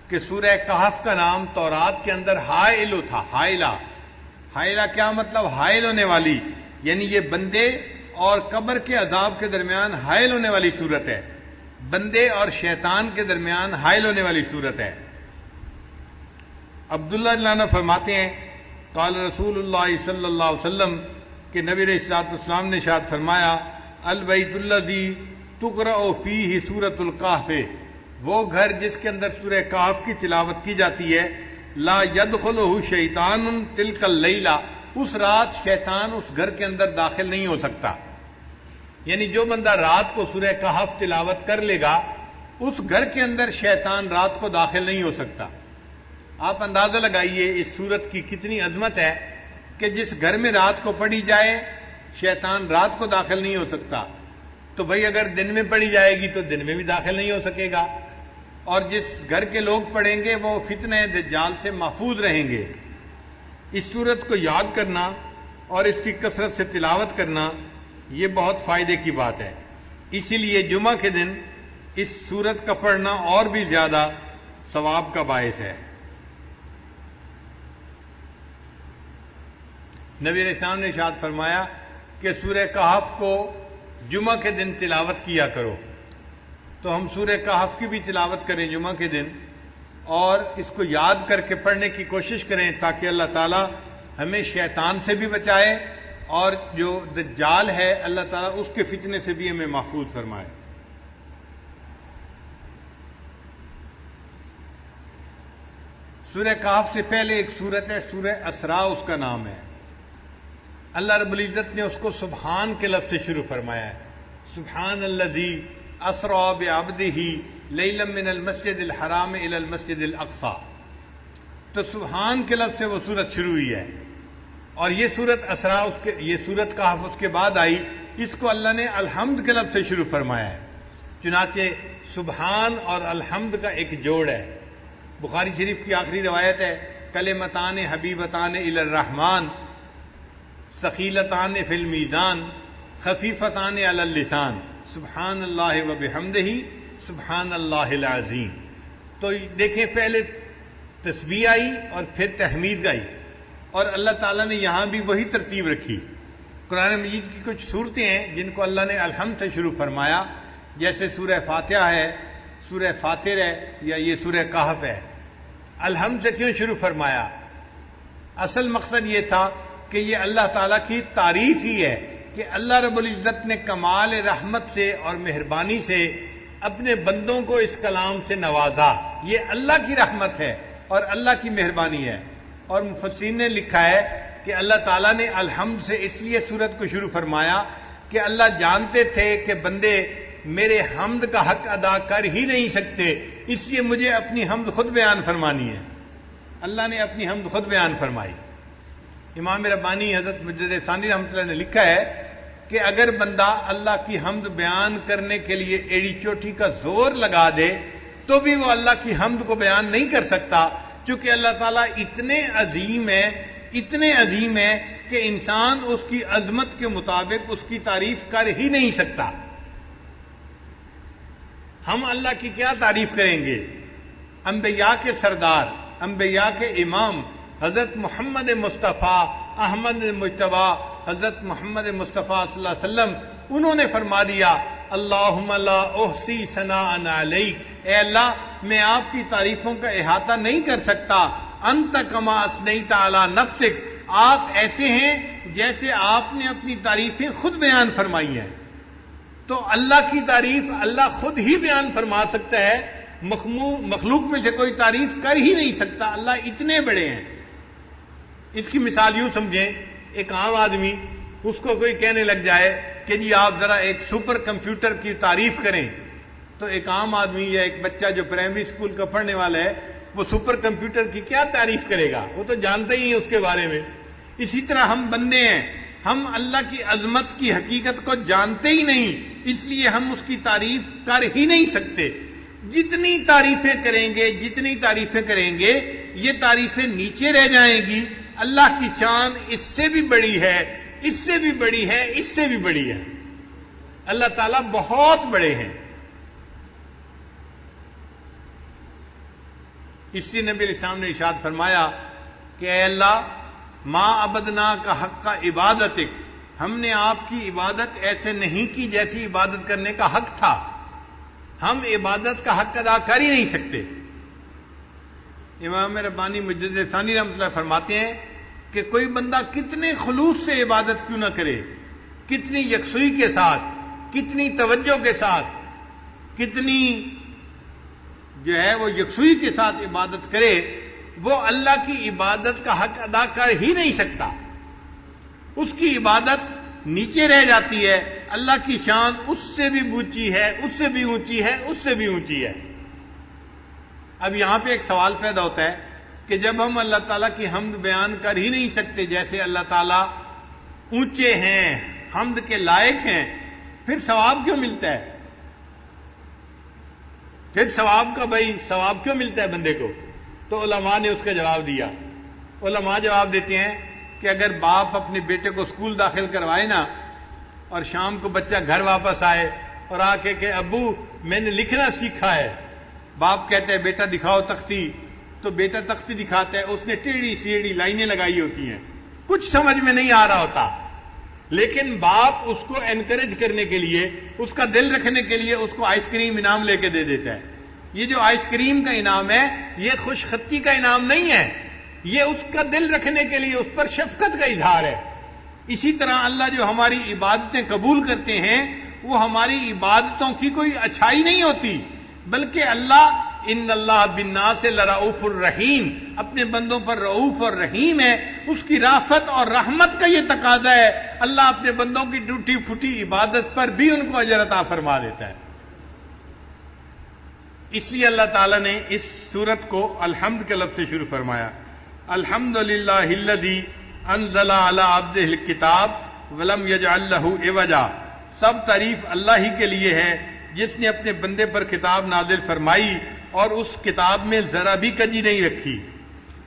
کہ سورہ کہف کا نام تورات کے اندر حائلو تھا. حائلہ کیا مطلب؟ حائل ہونے والی، یعنی یہ بندے اور قبر کے عذاب کے درمیان حائل ہونے والی صورت ہے، بندے اور شیطان کے درمیان حائل ہونے والی صورت ہے. عبداللہ عنہ فرماتے ہیں قال رسول اللہ صلی اللہ علیہ وسلم کہ نبی علیہ الصلوۃ والسلام نے ارشاد فرمایا البیت الذی تقرأ فیہ سورۃ الکہف، وہ گھر جس کے اندر سورہ کہف کی تلاوت کی جاتی ہے، لا یدخلہ شیطان تلک اللیلہ، اس رات شیطان اس گھر کے اندر داخل نہیں ہو سکتا. یعنی جو بندہ رات کو سورہ کہف تلاوت کر لے گا اس گھر کے اندر شیطان رات کو داخل نہیں ہو سکتا. آپ اندازہ لگائیے اس سورت کی کتنی عظمت ہے کہ جس گھر میں رات کو پڑھی جائے شیطان رات کو داخل نہیں ہو سکتا، تو بھئی اگر دن میں پڑھی جائے گی تو دن میں بھی داخل نہیں ہو سکے گا، اور جس گھر کے لوگ پڑھیں گے وہ فتنہ دجال سے محفوظ رہیں گے. اس سورت کو یاد کرنا اور اس کی کثرت سے تلاوت کرنا یہ بہت فائدے کی بات ہے. اسی لیے جمعہ کے دن اس سورت کا پڑھنا اور بھی زیادہ ثواب کا باعث ہے. نبی علیہ السلام نے ارشاد فرمایا کہ سورہ کہف کو جمعہ کے دن تلاوت کیا کرو. تو ہم سورہ کہف کی بھی تلاوت کریں جمعہ کے دن اور اس کو یاد کر کے پڑھنے کی کوشش کریں تاکہ اللہ تعالی ہمیں شیطان سے بھی بچائے اور جو دجال ہے اللہ تعالیٰ اس کے فتنے سے بھی ہمیں محفوظ فرمائے. سورہ کہف سے پہلے ایک سورت ہے سورہ اسراء، اس کا نام ہے. اللہ رب العزت نے اس کو سبحان کے لفظ سے شروع فرمایا ہے. سبحان الذی اسریٰ بعبدہ لیلا من المسجد الحرام الی المسجد الاقصی. تو سبحان کے لفظ سے وہ سورت شروع ہوئی ہے اور یہ سورت اسراء یہ سورت کہف اس کے بعد آئی. اس کو اللہ نے الحمد کے لفظ سے شروع فرمایا ہے. چنانچہ سبحان اور الحمد کا ایک جوڑ ہے. بخاری شریف کی آخری روایت ہے کلمتان حبیبتان الی الرحمن ثقیلتان فی المیزان خفیفتان علی اللسان سبحان اللہ و بحمدہ سبحان اللہ العظیم. تو دیکھیں پہلے تسبیح آئی اور پھر تحمید آئی اور اللہ تعالیٰ نے یہاں بھی وہی ترتیب رکھی. قرآن مجید کی کچھ صورتیں ہیں جن کو اللہ نے الحمد سے شروع فرمایا، جیسے سورہ فاتحہ ہے، سورہ فاطر ہے یا یہ سورہ کہف ہے. الحمد سے کیوں شروع فرمایا؟ اصل مقصد یہ تھا کہ یہ اللہ تعالیٰ کی تعریف ہی ہے کہ اللہ رب العزت نے کمال رحمت سے اور مہربانی سے اپنے بندوں کو اس کلام سے نوازا. یہ اللہ کی رحمت ہے اور اللہ کی مہربانی ہے. اور مفسرین نے لکھا ہے کہ اللہ تعالیٰ نے الحمد سے اس لیے سورت کو شروع فرمایا کہ اللہ جانتے تھے کہ بندے میرے حمد کا حق ادا کر ہی نہیں سکتے، اس لیے مجھے اپنی حمد خود بیان فرمانی ہے. اللہ نے اپنی حمد خود بیان فرمائی. امام ربانی حضرت مجدد ثانی رحمۃ اللہ نے لکھا ہے کہ اگر بندہ اللہ کی حمد بیان کرنے کے لیے ایڑی چوٹی کا زور لگا دے تو بھی وہ اللہ کی حمد کو بیان نہیں کر سکتا، کیونکہ اللہ تعالیٰ اتنے عظیم ہے کہ انسان اس کی عظمت کے مطابق اس کی تعریف کر ہی نہیں سکتا. ہم اللہ کی کیا تعریف کریں گے؟ انبیاء کے سردار، انبیاء کے امام حضرت محمد مصطفیٰ احمد مجتبیٰ حضرت محمد مصطفیٰ صلی اللہ علیہ وسلم، انہوں نے فرما دیا اللہم لا احصی ثناء علیک، اے اللہ میں آپ کی تعریفوں کا احاطہ نہیں کر سکتا. انت کما اثنیت علی نفسک، آپ ایسے ہیں جیسے آپ نے اپنی تعریفیں خود بیان فرمائی ہیں. تو اللہ کی تعریف اللہ خود ہی بیان فرما سکتا ہے، مخلوق میں سے کوئی تعریف کر ہی نہیں سکتا. اللہ اتنے بڑے ہیں. اس کی مثال یوں سمجھیں، ایک عام آدمی اس کو کوئی کہنے لگ جائے کہ جی آپ ذرا ایک سپر کمپیوٹر کی تعریف کریں، تو ایک عام آدمی یا ایک بچہ جو پرائمری اسکول کا پڑھنے والا ہے وہ سپر کمپیوٹر کی کیا تعریف کرے گا؟ وہ تو جانتا ہی ہے اس کے بارے میں. اسی طرح ہم بندے ہیں، ہم اللہ کی عظمت کی حقیقت کو جانتے ہی نہیں، اس لیے ہم اس کی تعریف کر ہی نہیں سکتے. جتنی تعریفیں کریں گے یہ تعریفیں نیچے رہ جائیں گی. اللہ کی شان اس سے بھی بڑی ہے، اس سے بھی بڑی ہے، اس سے بھی بڑی ہے. اللہ تعالیٰ بہت بڑے ہیں. اس لیے نبی علیہ السلام نے ارشاد فرمایا کہ اے اللہ ما عبدنا کا حق کا عبادتک، ہم نے آپ کی عبادت ایسے نہیں کی جیسی عبادت کرنے کا حق تھا، ہم عبادت کا حق ادا کر ہی نہیں سکتے۔ امام ربانی مجدد ثانی رحمۃ اللہ فرماتے ہیں کہ کوئی بندہ کتنے خلوص سے عبادت کیوں نہ کرے، کتنی یکسوئی کے ساتھ، کتنی توجہ کے ساتھ، کتنی جو ہے وہ یکسوئی کے ساتھ عبادت کرے، وہ اللہ کی عبادت کا حق ادا کر ہی نہیں سکتا۔ اس کی عبادت نیچے رہ جاتی ہے، اللہ کی شان اس سے بھی اونچی ہے، اس سے بھی اونچی ہے، اس سے بھی اونچی ہے۔ اب یہاں پہ ایک سوال پیدا ہوتا ہے کہ جب ہم اللہ تعالیٰ کی حمد بیان کر ہی نہیں سکتے جیسے اللہ تعالیٰ اونچے ہیں، حمد کے لائق ہیں، پھر ثواب کیوں ملتا ہے؟ پھر ثواب کا ثواب کیوں ملتا ہے بندے کو؟ تو علماء نے اس کا جواب دیا۔ علماء جواب دیتے ہیں کہ اگر باپ اپنے بیٹے کو اسکول داخل کروائے نا، اور شام کو بچہ گھر واپس آئے اور آ کے کہ ابو میں نے لکھنا سیکھا ہے، باپ کہتا ہے بیٹا دکھاؤ تختی، تو بیٹا تختی دکھاتا ہے، اس نے ٹیڑھی سیڑھی لائنیں لگائی ہوتی ہیں، کچھ سمجھ میں نہیں آ رہا ہوتا، لیکن باپ اس کو انکریج کرنے کے لیے، اس کا دل رکھنے کے لیے اس کو آئس کریم انعام لے کے دے دیتا ہے۔ یہ جو آئس کریم کا انعام ہے یہ خوش خطی کا انعام نہیں ہے، یہ اس کا دل رکھنے کے لیے اس پر شفقت کا اظہار ہے۔ اسی طرح اللہ جو ہماری عبادتیں قبول کرتے ہیں وہ ہماری عبادتوں کی کوئی اچھائی نہیں ہوتی، بلکہ اللہ ان اللہ بالناس لرؤوف الرحیم، اپنے بندوں پر رؤوف اور رحیم ہے، اس کی رافت اور رحمت کا یہ تقاضا ہے، اللہ اپنے بندوں کی ٹوٹی پھوٹی عبادت پر بھی ان کو اجر عطا فرما دیتا ہے۔ اس لیے اللہ تعالیٰ نے اس سورت کو الحمد کے لفظ سے شروع فرمایا، الحمدللہ الذی انزل علی عبدہ الکتاب ولم یجعل لہ عوجا، سب تعریف اللہ ہی کے لیے ہے جس نے اپنے بندے پر کتاب نازل فرمائی اور اس کتاب میں ذرا بھی کجی نہیں رکھی۔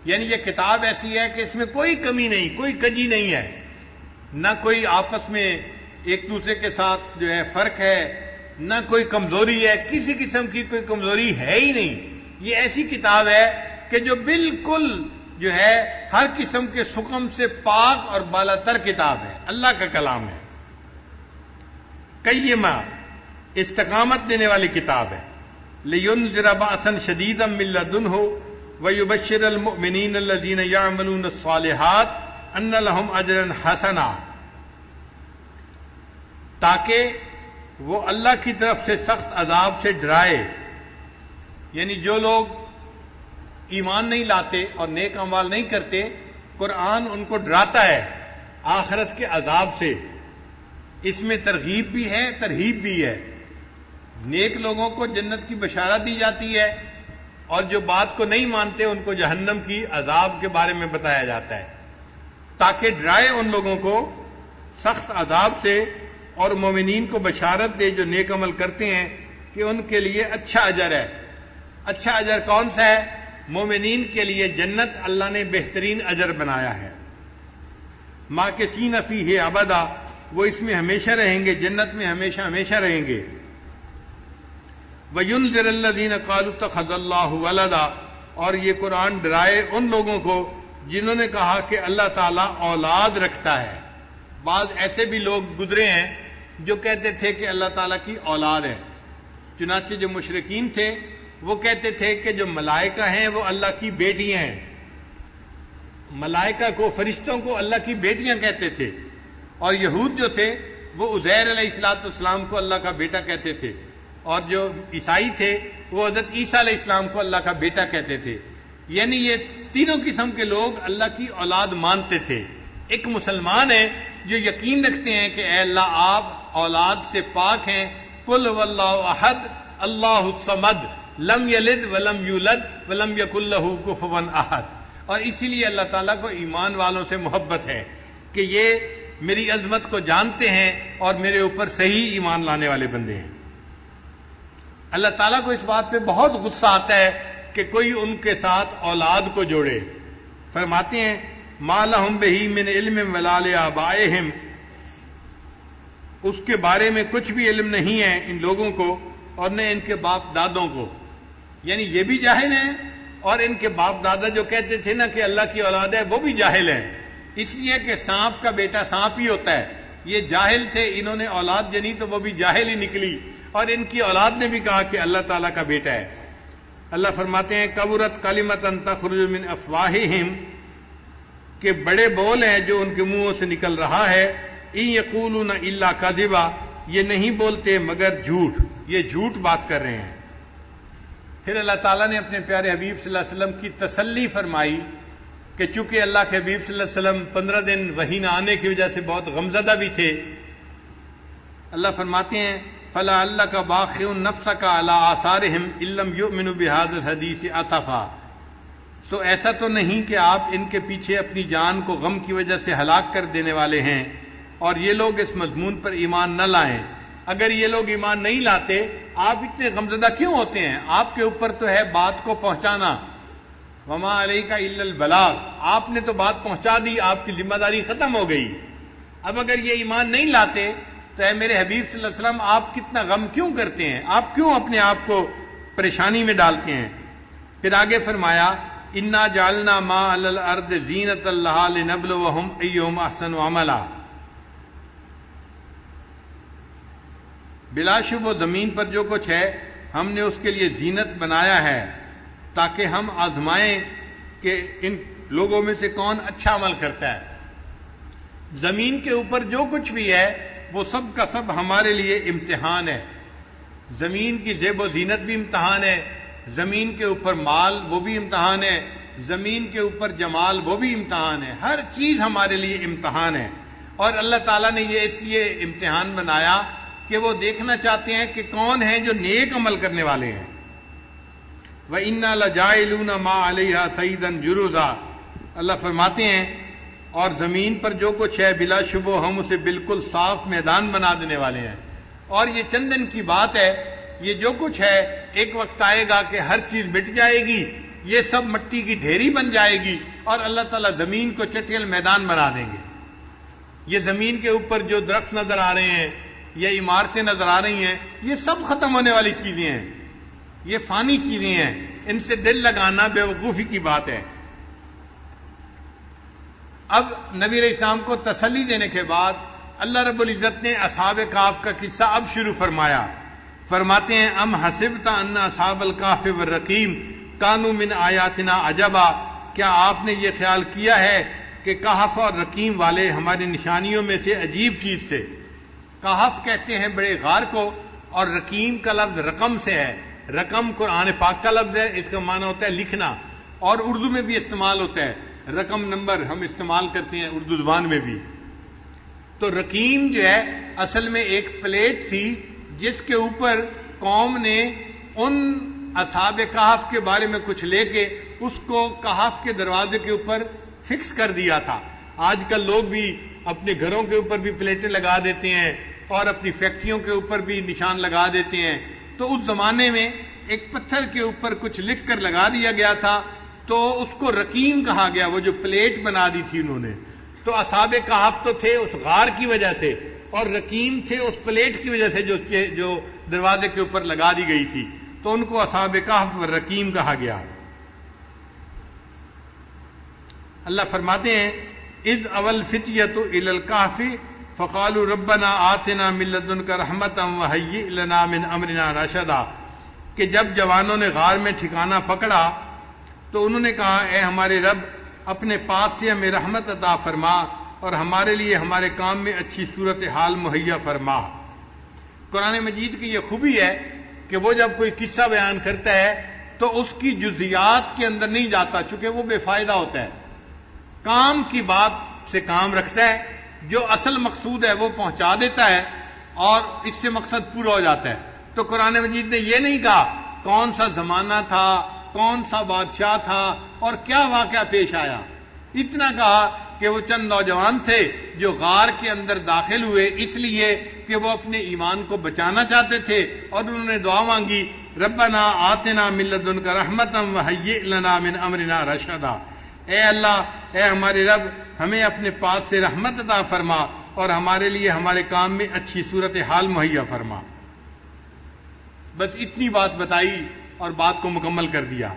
یعنی یہ کتاب ایسی ہے کہ اس میں کوئی کمی نہیں، کوئی کجی نہیں ہے، نہ کوئی آپس میں ایک دوسرے کے ساتھ جو ہے فرق ہے، نہ کوئی کمزوری ہے، کسی قسم کی کوئی کمزوری ہے ہی نہیں۔ یہ ایسی کتاب ہے کہ جو بالکل جو ہے ہر قسم کے سقم سے پاک اور بالا تر کتاب ہے، اللہ کا کلام ہے، قیمہ استقامت دینے والی کتاب ہے، لِيُنذِرَ بَأْسًا شَدِيدًا مِّن لَّدُنْهُ وَيُبَشِّرَ الْمُؤْمِنِينَ الَّذِينَ يَعْمَلُونَ الصَّالِحَاتِ أَنَّ لَهُمْ أَجْرًا حَسَنًا، تاکہ وہ اللہ کی طرف سے سخت عذاب سے ڈرائے۔ یعنی جو لوگ ایمان نہیں لاتے اور نیک اعمال نہیں کرتے، قرآن ان کو ڈراتا ہے آخرت کے عذاب سے۔ اس میں ترغیب بھی ہے، ترہیب بھی ہے۔ نیک لوگوں کو جنت کی بشارت دی جاتی ہے اور جو بات کو نہیں مانتے ان کو جہنم کی عذاب کے بارے میں بتایا جاتا ہے، تاکہ ڈرائے ان لوگوں کو سخت عذاب سے، اور مومنین کو بشارت دے جو نیک عمل کرتے ہیں کہ ان کے لیے اچھا اجر ہے۔ اچھا اجر کون سا ہے؟ مومنین کے لیے جنت اللہ نے بہترین اجر بنایا ہے، ماکثین فیہ ابدا، وہ اس میں ہمیشہ رہیں گے، جنت میں ہمیشہ ہمیشہ رہیں گے۔ وَيُنذِرَ الَّذِينَ قَالُوا اتَّخَذَ اللَّهُ وَلَدًا، اور یہ قرآن ڈرائے ان لوگوں کو جنہوں نے کہا کہ اللہ تعالیٰ اولاد رکھتا ہے۔ بعض ایسے بھی لوگ گزرے ہیں جو کہتے تھے کہ اللہ تعالیٰ کی اولاد ہے، چنانچہ جو مشرکین تھے وہ کہتے تھے کہ جو ملائکہ ہیں وہ اللہ کی بیٹیاں ہیں، ملائکہ کو، فرشتوں کو اللہ کی بیٹیاں کہتے تھے، اور یہود جو تھے وہ عزیر علیہ السلام کو اللہ کا بیٹا کہتے تھے، اور جو عیسائی تھے وہ حضرت عیسیٰ علیہ السلام کو اللہ کا بیٹا کہتے تھے۔ یعنی یہ تینوں قسم کے لوگ اللہ کی اولاد مانتے تھے۔ ایک مسلمان ہے جو یقین رکھتے ہیں کہ اے اللہ آپ اولاد سے پاک ہیں، قل هو اللہ احد اللہ الصمد لم یلد ولم یولد ولم یکن لہ کفوا احد، اور اسی لیے اللہ تعالیٰ کو ایمان والوں سے محبت ہے کہ یہ میری عظمت کو جانتے ہیں اور میرے اوپر صحیح ایمان لانے والے بندے ہیں۔ اللہ تعالیٰ کو اس بات پہ بہت غصہ آتا ہے کہ کوئی ان کے ساتھ اولاد کو جوڑے۔ فرماتے ہیں ما لہم بہ من علم ولا لآبائہم، اس کے بارے میں کچھ بھی علم نہیں ہے ان لوگوں کو اور نہ ان کے باپ دادوں کو۔ یعنی یہ بھی جاہل ہیں اور ان کے باپ دادا جو کہتے تھے نا کہ اللہ کی اولاد ہے وہ بھی جاہل ہیں، اس لیے کہ سانپ کا بیٹا سانپ ہی ہوتا ہے. یہ جاہل تھے، انہوں نے اولاد جنی تو وہ بھی جاہل ہی نکلی، اور ان کی اولاد نے بھی کہا کہ اللہ تعالیٰ کا بیٹا ہے. اللہ فرماتے ہیں کبرت کلمۃ تخرج من افواہہم، کہ بڑے بول ہیں جو ان کے منہوں سے نکل رہا ہے. ان یقولون الا کذبا، یہ نہیں بولتے مگر جھوٹ، یہ جھوٹ بات کر رہے ہیں. پھر اللہ تعالیٰ نے اپنے پیارے حبیب صلی اللہ علیہ وسلم کی تسلی فرمائی کہ چونکہ اللہ کے حبیب صلی اللہ علیہ وسلم 15 دن وحی نہ آنے کی وجہ سے بہت غمزدہ بھی تھے. اللہ فرماتے ہیں فَلَعَلَّكَ بَاخِعٌ نَفْسَكَ عَلَىٰ آثَارِهِمْ إِن لَّمْ يُؤْمِنُوا بِهَٰذَا الْحَدِيثِ أَسَفًا. تو ایسا تو نہیں کہ آپ ان کے پیچھے اپنی جان کو غم کی وجہ سے ہلاک کر دینے والے ہیں اور یہ لوگ اس مضمون پر ایمان نہ لائیں. اگر یہ لوگ ایمان نہیں لاتے آپ اتنے غمزدہ کیوں ہوتے ہیں؟ آپ کے اوپر تو ہے بات کو پہنچانا. وما علیک الا البلاغ، آپ نے تو بات پہنچا دی، آپ کی ذمہ داری ختم ہو گئی. اب اگر یہ ایمان نہیں لاتے تو اے میرے حبیب صلی اللہ علیہ وسلم آپ کتنا غم کیوں کرتے ہیں؟ آپ کیوں اپنے آپ کو پریشانی میں ڈالتے ہیں؟ پھر آگے فرمایا انا جعلنا ما علی الارض زینۃ لہا لنبلوہم ایہم احسن عملا. بلا شبہ زمین پر جو کچھ ہے ہم نے اس کے لیے زینت بنایا ہے تاکہ ہم آزمائیں کہ ان لوگوں میں سے کون اچھا عمل کرتا ہے. زمین کے اوپر جو کچھ بھی ہے وہ سب کا سب ہمارے لیے امتحان ہے. زمین کی زیب و زینت بھی امتحان ہے، زمین کے اوپر مال وہ بھی امتحان ہے، زمین کے اوپر جمال وہ بھی امتحان ہے. ہر چیز ہمارے لیے امتحان ہے، اور اللہ تعالیٰ نے یہ اس لیے امتحان بنایا کہ وہ دیکھنا چاہتے ہیں کہ کون ہیں جو نیک عمل کرنے والے ہیں. وَإِنَّا لَجَاعِلُونَ مَا عَلَيْهَا سَيِّدًا جُرُزًا. اللہ فرماتے ہیں اور زمین پر جو کچھ ہے بلا شبہ ہم اسے بالکل صاف میدان بنا دینے والے ہیں. اور یہ چند دن کی بات ہے، یہ جو کچھ ہے ایک وقت آئے گا کہ ہر چیز مٹ جائے گی، یہ سب مٹی کی ڈھیری بن جائے گی اور اللہ تعالیٰ زمین کو چٹیل میدان بنا دیں گے. یہ زمین کے اوپر جو درخت نظر آ رہے ہیں یا عمارتیں نظر آ رہی ہیں یہ سب ختم ہونے والی چیزیں ہیں، یہ فانی چیزیں ہیں، ان سے دل لگانا بے وقوفی کی بات ہے. اب نبی علیہ السلام کو تسلی دینے کے بعد اللہ رب العزت نے اصحاب کہف کا قصہ اب شروع فرمایا. فرماتے ہیں ام حسبت ان اصحاب الکہف والرقیم کانوا من آیاتنا عجبا. کیا آپ نے یہ خیال کیا ہے کہ کہف اور رقیم والے ہماری نشانیوں میں سے عجیب چیز تھے؟ کہف کہتے ہیں بڑے غار کو، اور رقیم کا لفظ رقم سے ہے. رقم قرآن پاک کا لفظ ہے، اس کا معنی ہوتا ہے لکھنا، اور اردو میں بھی استعمال ہوتا ہے. رقم نمبر ہم استعمال کرتے ہیں اردو زبان میں بھی. تو رقیم جو ہے اصل میں ایک پلیٹ تھی جس کے اوپر قوم نے ان اصحاب کہف کے بارے میں کچھ لے کے اس کو کہف کے دروازے کے اوپر فکس کر دیا تھا. آج کل لوگ بھی اپنے گھروں کے اوپر بھی پلیٹیں لگا دیتے ہیں اور اپنی فیکٹریوں کے اوپر بھی نشان لگا دیتے ہیں. تو اس زمانے میں ایک پتھر کے اوپر کچھ لکھ کر لگا دیا گیا تھا تو اس کو رقیم کہا گیا، وہ جو پلیٹ بنا دی تھی انہوں نے. تو اصحاب کہف تو تھے اس غار کی وجہ سے، اور رقیم تھے اس پلیٹ کی وجہ سے جو دروازے کے اوپر لگا دی گئی تھی، تو ان کو اصحاب کہف و رقیم کہا گیا. اللہ فرماتے ہیں اذ اول فتیۃ الی الکہف فقالوا ربنا آتنا من لدنک رحمۃ وہیئ لنا من امرنا رشدا. کہ جب جوانوں نے غار میں ٹھکانہ پکڑا تو انہوں نے کہا اے ہمارے رب اپنے پاس سے ہمیں رحمت عطا فرما اور ہمارے لیے ہمارے کام میں اچھی صورتحال مہیا فرما. قرآن مجید کی یہ خوبی ہے کہ وہ جب کوئی قصہ بیان کرتا ہے تو اس کی جزیات کے اندر نہیں جاتا، چونکہ وہ بے فائدہ ہوتا ہے. کام کی بات سے کام رکھتا ہے، جو اصل مقصود ہے وہ پہنچا دیتا ہے اور اس سے مقصد پورا ہو جاتا ہے. تو قرآن مجید نے یہ نہیں کہا کون سا زمانہ تھا، کون سا بادشاہ تھا اور کیا واقعہ پیش آیا. اتنا کہا کہ وہ چند نوجوان تھے جو غار کے اندر داخل ہوئے اس لیے کہ وہ اپنے ایمان کو بچانا چاہتے تھے، اور انہوں نے دعا مانگی ربنا آتنا من لدنک رحمۃ وہیئ لنا من امرنا رشدا. اے اللہ، اے ہمارے رب، ہمیں اپنے پاس سے رحمت عطا فرما اور ہمارے لیے ہمارے کام میں اچھی صورتحال مہیا فرما. بس اتنی بات بتائی اور بات کو مکمل کر دیا.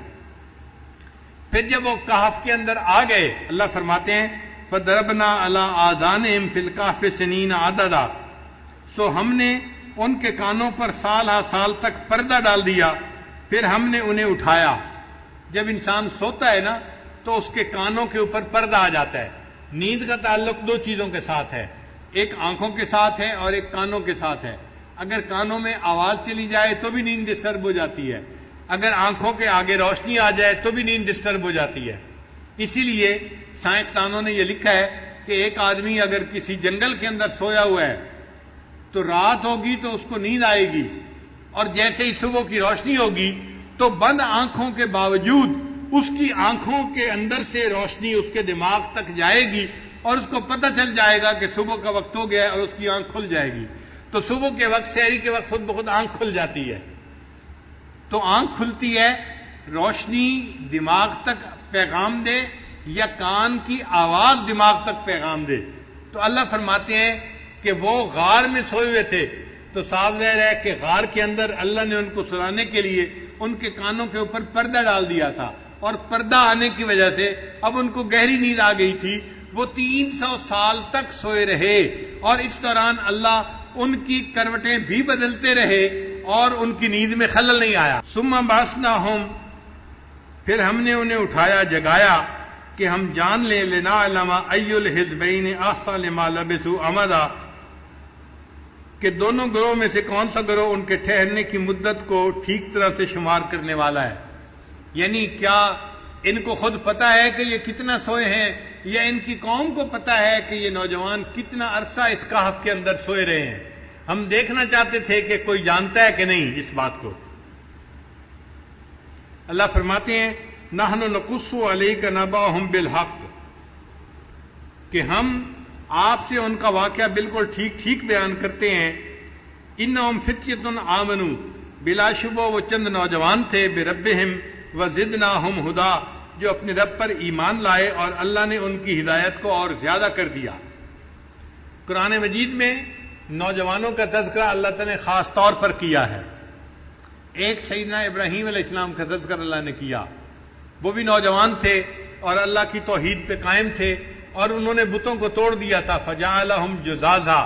پھر جب وہ کہف کے اندر آ گئے، اللہ فرماتے ہیں فَضَرَبْنَا عَلَىٰ آذَانِهِمْ فِي الْكَهْفِ سِنِينَ عَدَدًا، سو ہم نے ان کے کانوں پر سال ہا سال تک پردہ ڈال دیا، پھر ہم نے انہیں اٹھایا۔ جب انسان سوتا ہے نا تو اس کے کانوں کے اوپر پردہ آ جاتا ہے۔ نیند کا تعلق دو چیزوں کے ساتھ ہے، ایک آنکھوں کے ساتھ ہے اور ایک کانوں کے ساتھ ہے۔ اگر کانوں میں آواز چلی جائے تو بھی نیند ڈسٹرب ہو جاتی ہے، اگر آنکھوں کے آگے روشنی آ جائے تو بھی نیند ڈسٹرب ہو جاتی ہے۔ اسی لیے سائنسدانوں نے یہ لکھا ہے کہ ایک آدمی اگر کسی جنگل کے اندر سویا ہوا ہے تو رات ہوگی تو اس کو نیند آئے گی، اور جیسے ہی صبح کی روشنی ہوگی تو بند آنکھوں کے باوجود اس کی آنکھوں کے اندر سے روشنی اس کے دماغ تک جائے گی اور اس کو پتہ چل جائے گا کہ صبح کا وقت ہو گیا ہے اور اس کی آنکھ کھل جائے گی۔ تو صبح کے وقت، سحری کے وقت خود بخود آنکھ کھل جاتی ہے۔ تو آنکھ کھلتی ہے، روشنی دماغ تک پیغام دے یا کان کی آواز دماغ تک پیغام دے۔ تو اللہ فرماتے ہیں کہ وہ غار میں سوئے ہوئے تھے، تو صاف ظاہر ہے کہ غار کے اندر اللہ نے ان کو سلانے کے لیے ان کے کانوں کے اوپر پردہ ڈال دیا تھا، اور پردہ آنے کی وجہ سے اب ان کو گہری نیند آ گئی تھی۔ وہ 300 سال تک سوئے رہے، اور اس دوران اللہ ان کی کروٹیں بھی بدلتے رہے اور ان کی نیند میں خلل نہیں آیا۔ ثم بعثناہم، پھر ہم نے انہیں اٹھایا، جگایا کہ ہم جان لیں لنعلم ای الحزبین احصی لما لبثوا امدا، کہ دونوں گروہ میں سے کون سا گروہ ان کے ٹھہرنے کی مدت کو ٹھیک طرح سے شمار کرنے والا ہے۔ یعنی کیا ان کو خود پتہ ہے کہ یہ کتنا سوئے ہیں، یا ان کی قوم کو پتہ ہے کہ یہ نوجوان کتنا عرصہ اس کہف کے اندر سوئے رہے ہیں؟ ہم دیکھنا چاہتے تھے کہ کوئی جانتا ہے کہ نہیں اس بات کو۔ اللہ فرماتے ہیں نحن نقص علیک نبأہم بالحق، کہ ہم آپ سے ان کا واقعہ بالکل ٹھیک ٹھیک بیان کرتے ہیں۔ انہم فتیۃ آمنوا، بلا شبہ وہ چند نوجوان تھے، بربہم وزدناہم ہدی، جو اپنے رب پر ایمان لائے اور اللہ نے ان کی ہدایت کو اور زیادہ کر دیا۔ قرآن مجید میں نوجوانوں کا تذکرہ اللہ تعالیٰ نے خاص طور پر کیا ہے۔ ایک سیدنا ابراہیم علیہ السلام کا تذکرہ اللہ نے کیا، وہ بھی نوجوان تھے اور اللہ کی توحید پہ قائم تھے، اور انہوں نے بتوں کو توڑ دیا تھا، فجعلہم جذاذا،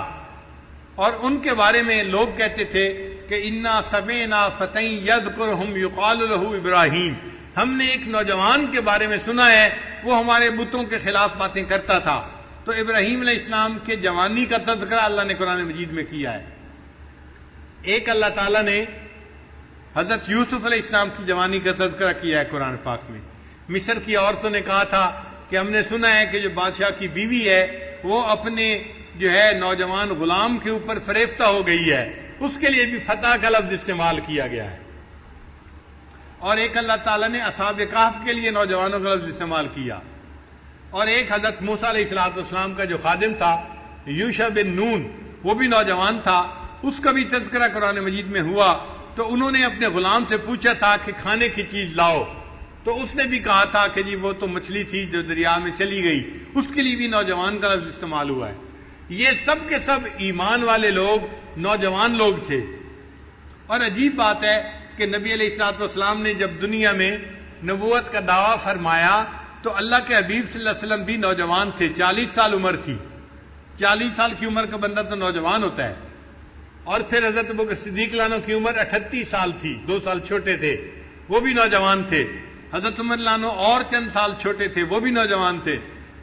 اور ان کے بارے میں لوگ کہتے تھے کہ انا سمعنا فتى یذکرہم یقال لہ ابراہیم، ہم نے ایک نوجوان کے بارے میں سنا ہے وہ ہمارے بتوں کے خلاف باتیں کرتا تھا۔ تو ابراہیم علیہ السلام کے جوانی کا تذکرہ اللہ نے قرآن مجید میں کیا ہے۔ ایک اللہ تعالیٰ نے حضرت یوسف علیہ السلام کی جوانی کا تذکرہ کیا ہے قرآن پاک میں۔ مصر کی عورتوں نے کہا تھا کہ ہم نے سنا ہے کہ جو بادشاہ کی بیوی ہے وہ اپنے جو ہے نوجوان غلام کے اوپر فریفتہ ہو گئی ہے، اس کے لیے بھی فتح کا لفظ استعمال کیا گیا ہے۔ اور ایک اللہ تعالیٰ نے اصحاب کہف کے لیے نوجوانوں کا لفظ استعمال کیا، اور ایک حضرت موسیٰ علیہ السلام کا جو خادم تھا یوشع بن نون، وہ بھی نوجوان تھا، اس کا بھی تذکرہ قرآن مجید میں ہوا۔ تو انہوں نے اپنے غلام سے پوچھا تھا کہ کھانے کی چیز لاؤ، تو اس نے بھی کہا تھا کہ جی وہ تو مچھلی تھی جو دریا میں چلی گئی، اس کے لیے بھی نوجوان کا لفظ استعمال ہوا ہے۔ یہ سب کے سب ایمان والے لوگ نوجوان لوگ تھے۔ اور عجیب بات ہے کہ نبی علیہ الصلوۃ والسلام نے جب دنیا میں نبوت کا دعویٰ فرمایا تو اللہ کے حبیب صلی اللہ علیہ وسلم بھی نوجوان تھے، 40 سال عمر تھی۔ 40 سال کی عمر کا بندہ تو نوجوان ہوتا ہے۔ اور پھر حضرت ابوبکر صدیق عنہ کی عمر 38 سال تھی، 2 سال چھوٹے تھے، وہ بھی نوجوان تھے۔ حضرت عمر عنہ اور چند سال چھوٹے تھے، وہ بھی نوجوان تھے۔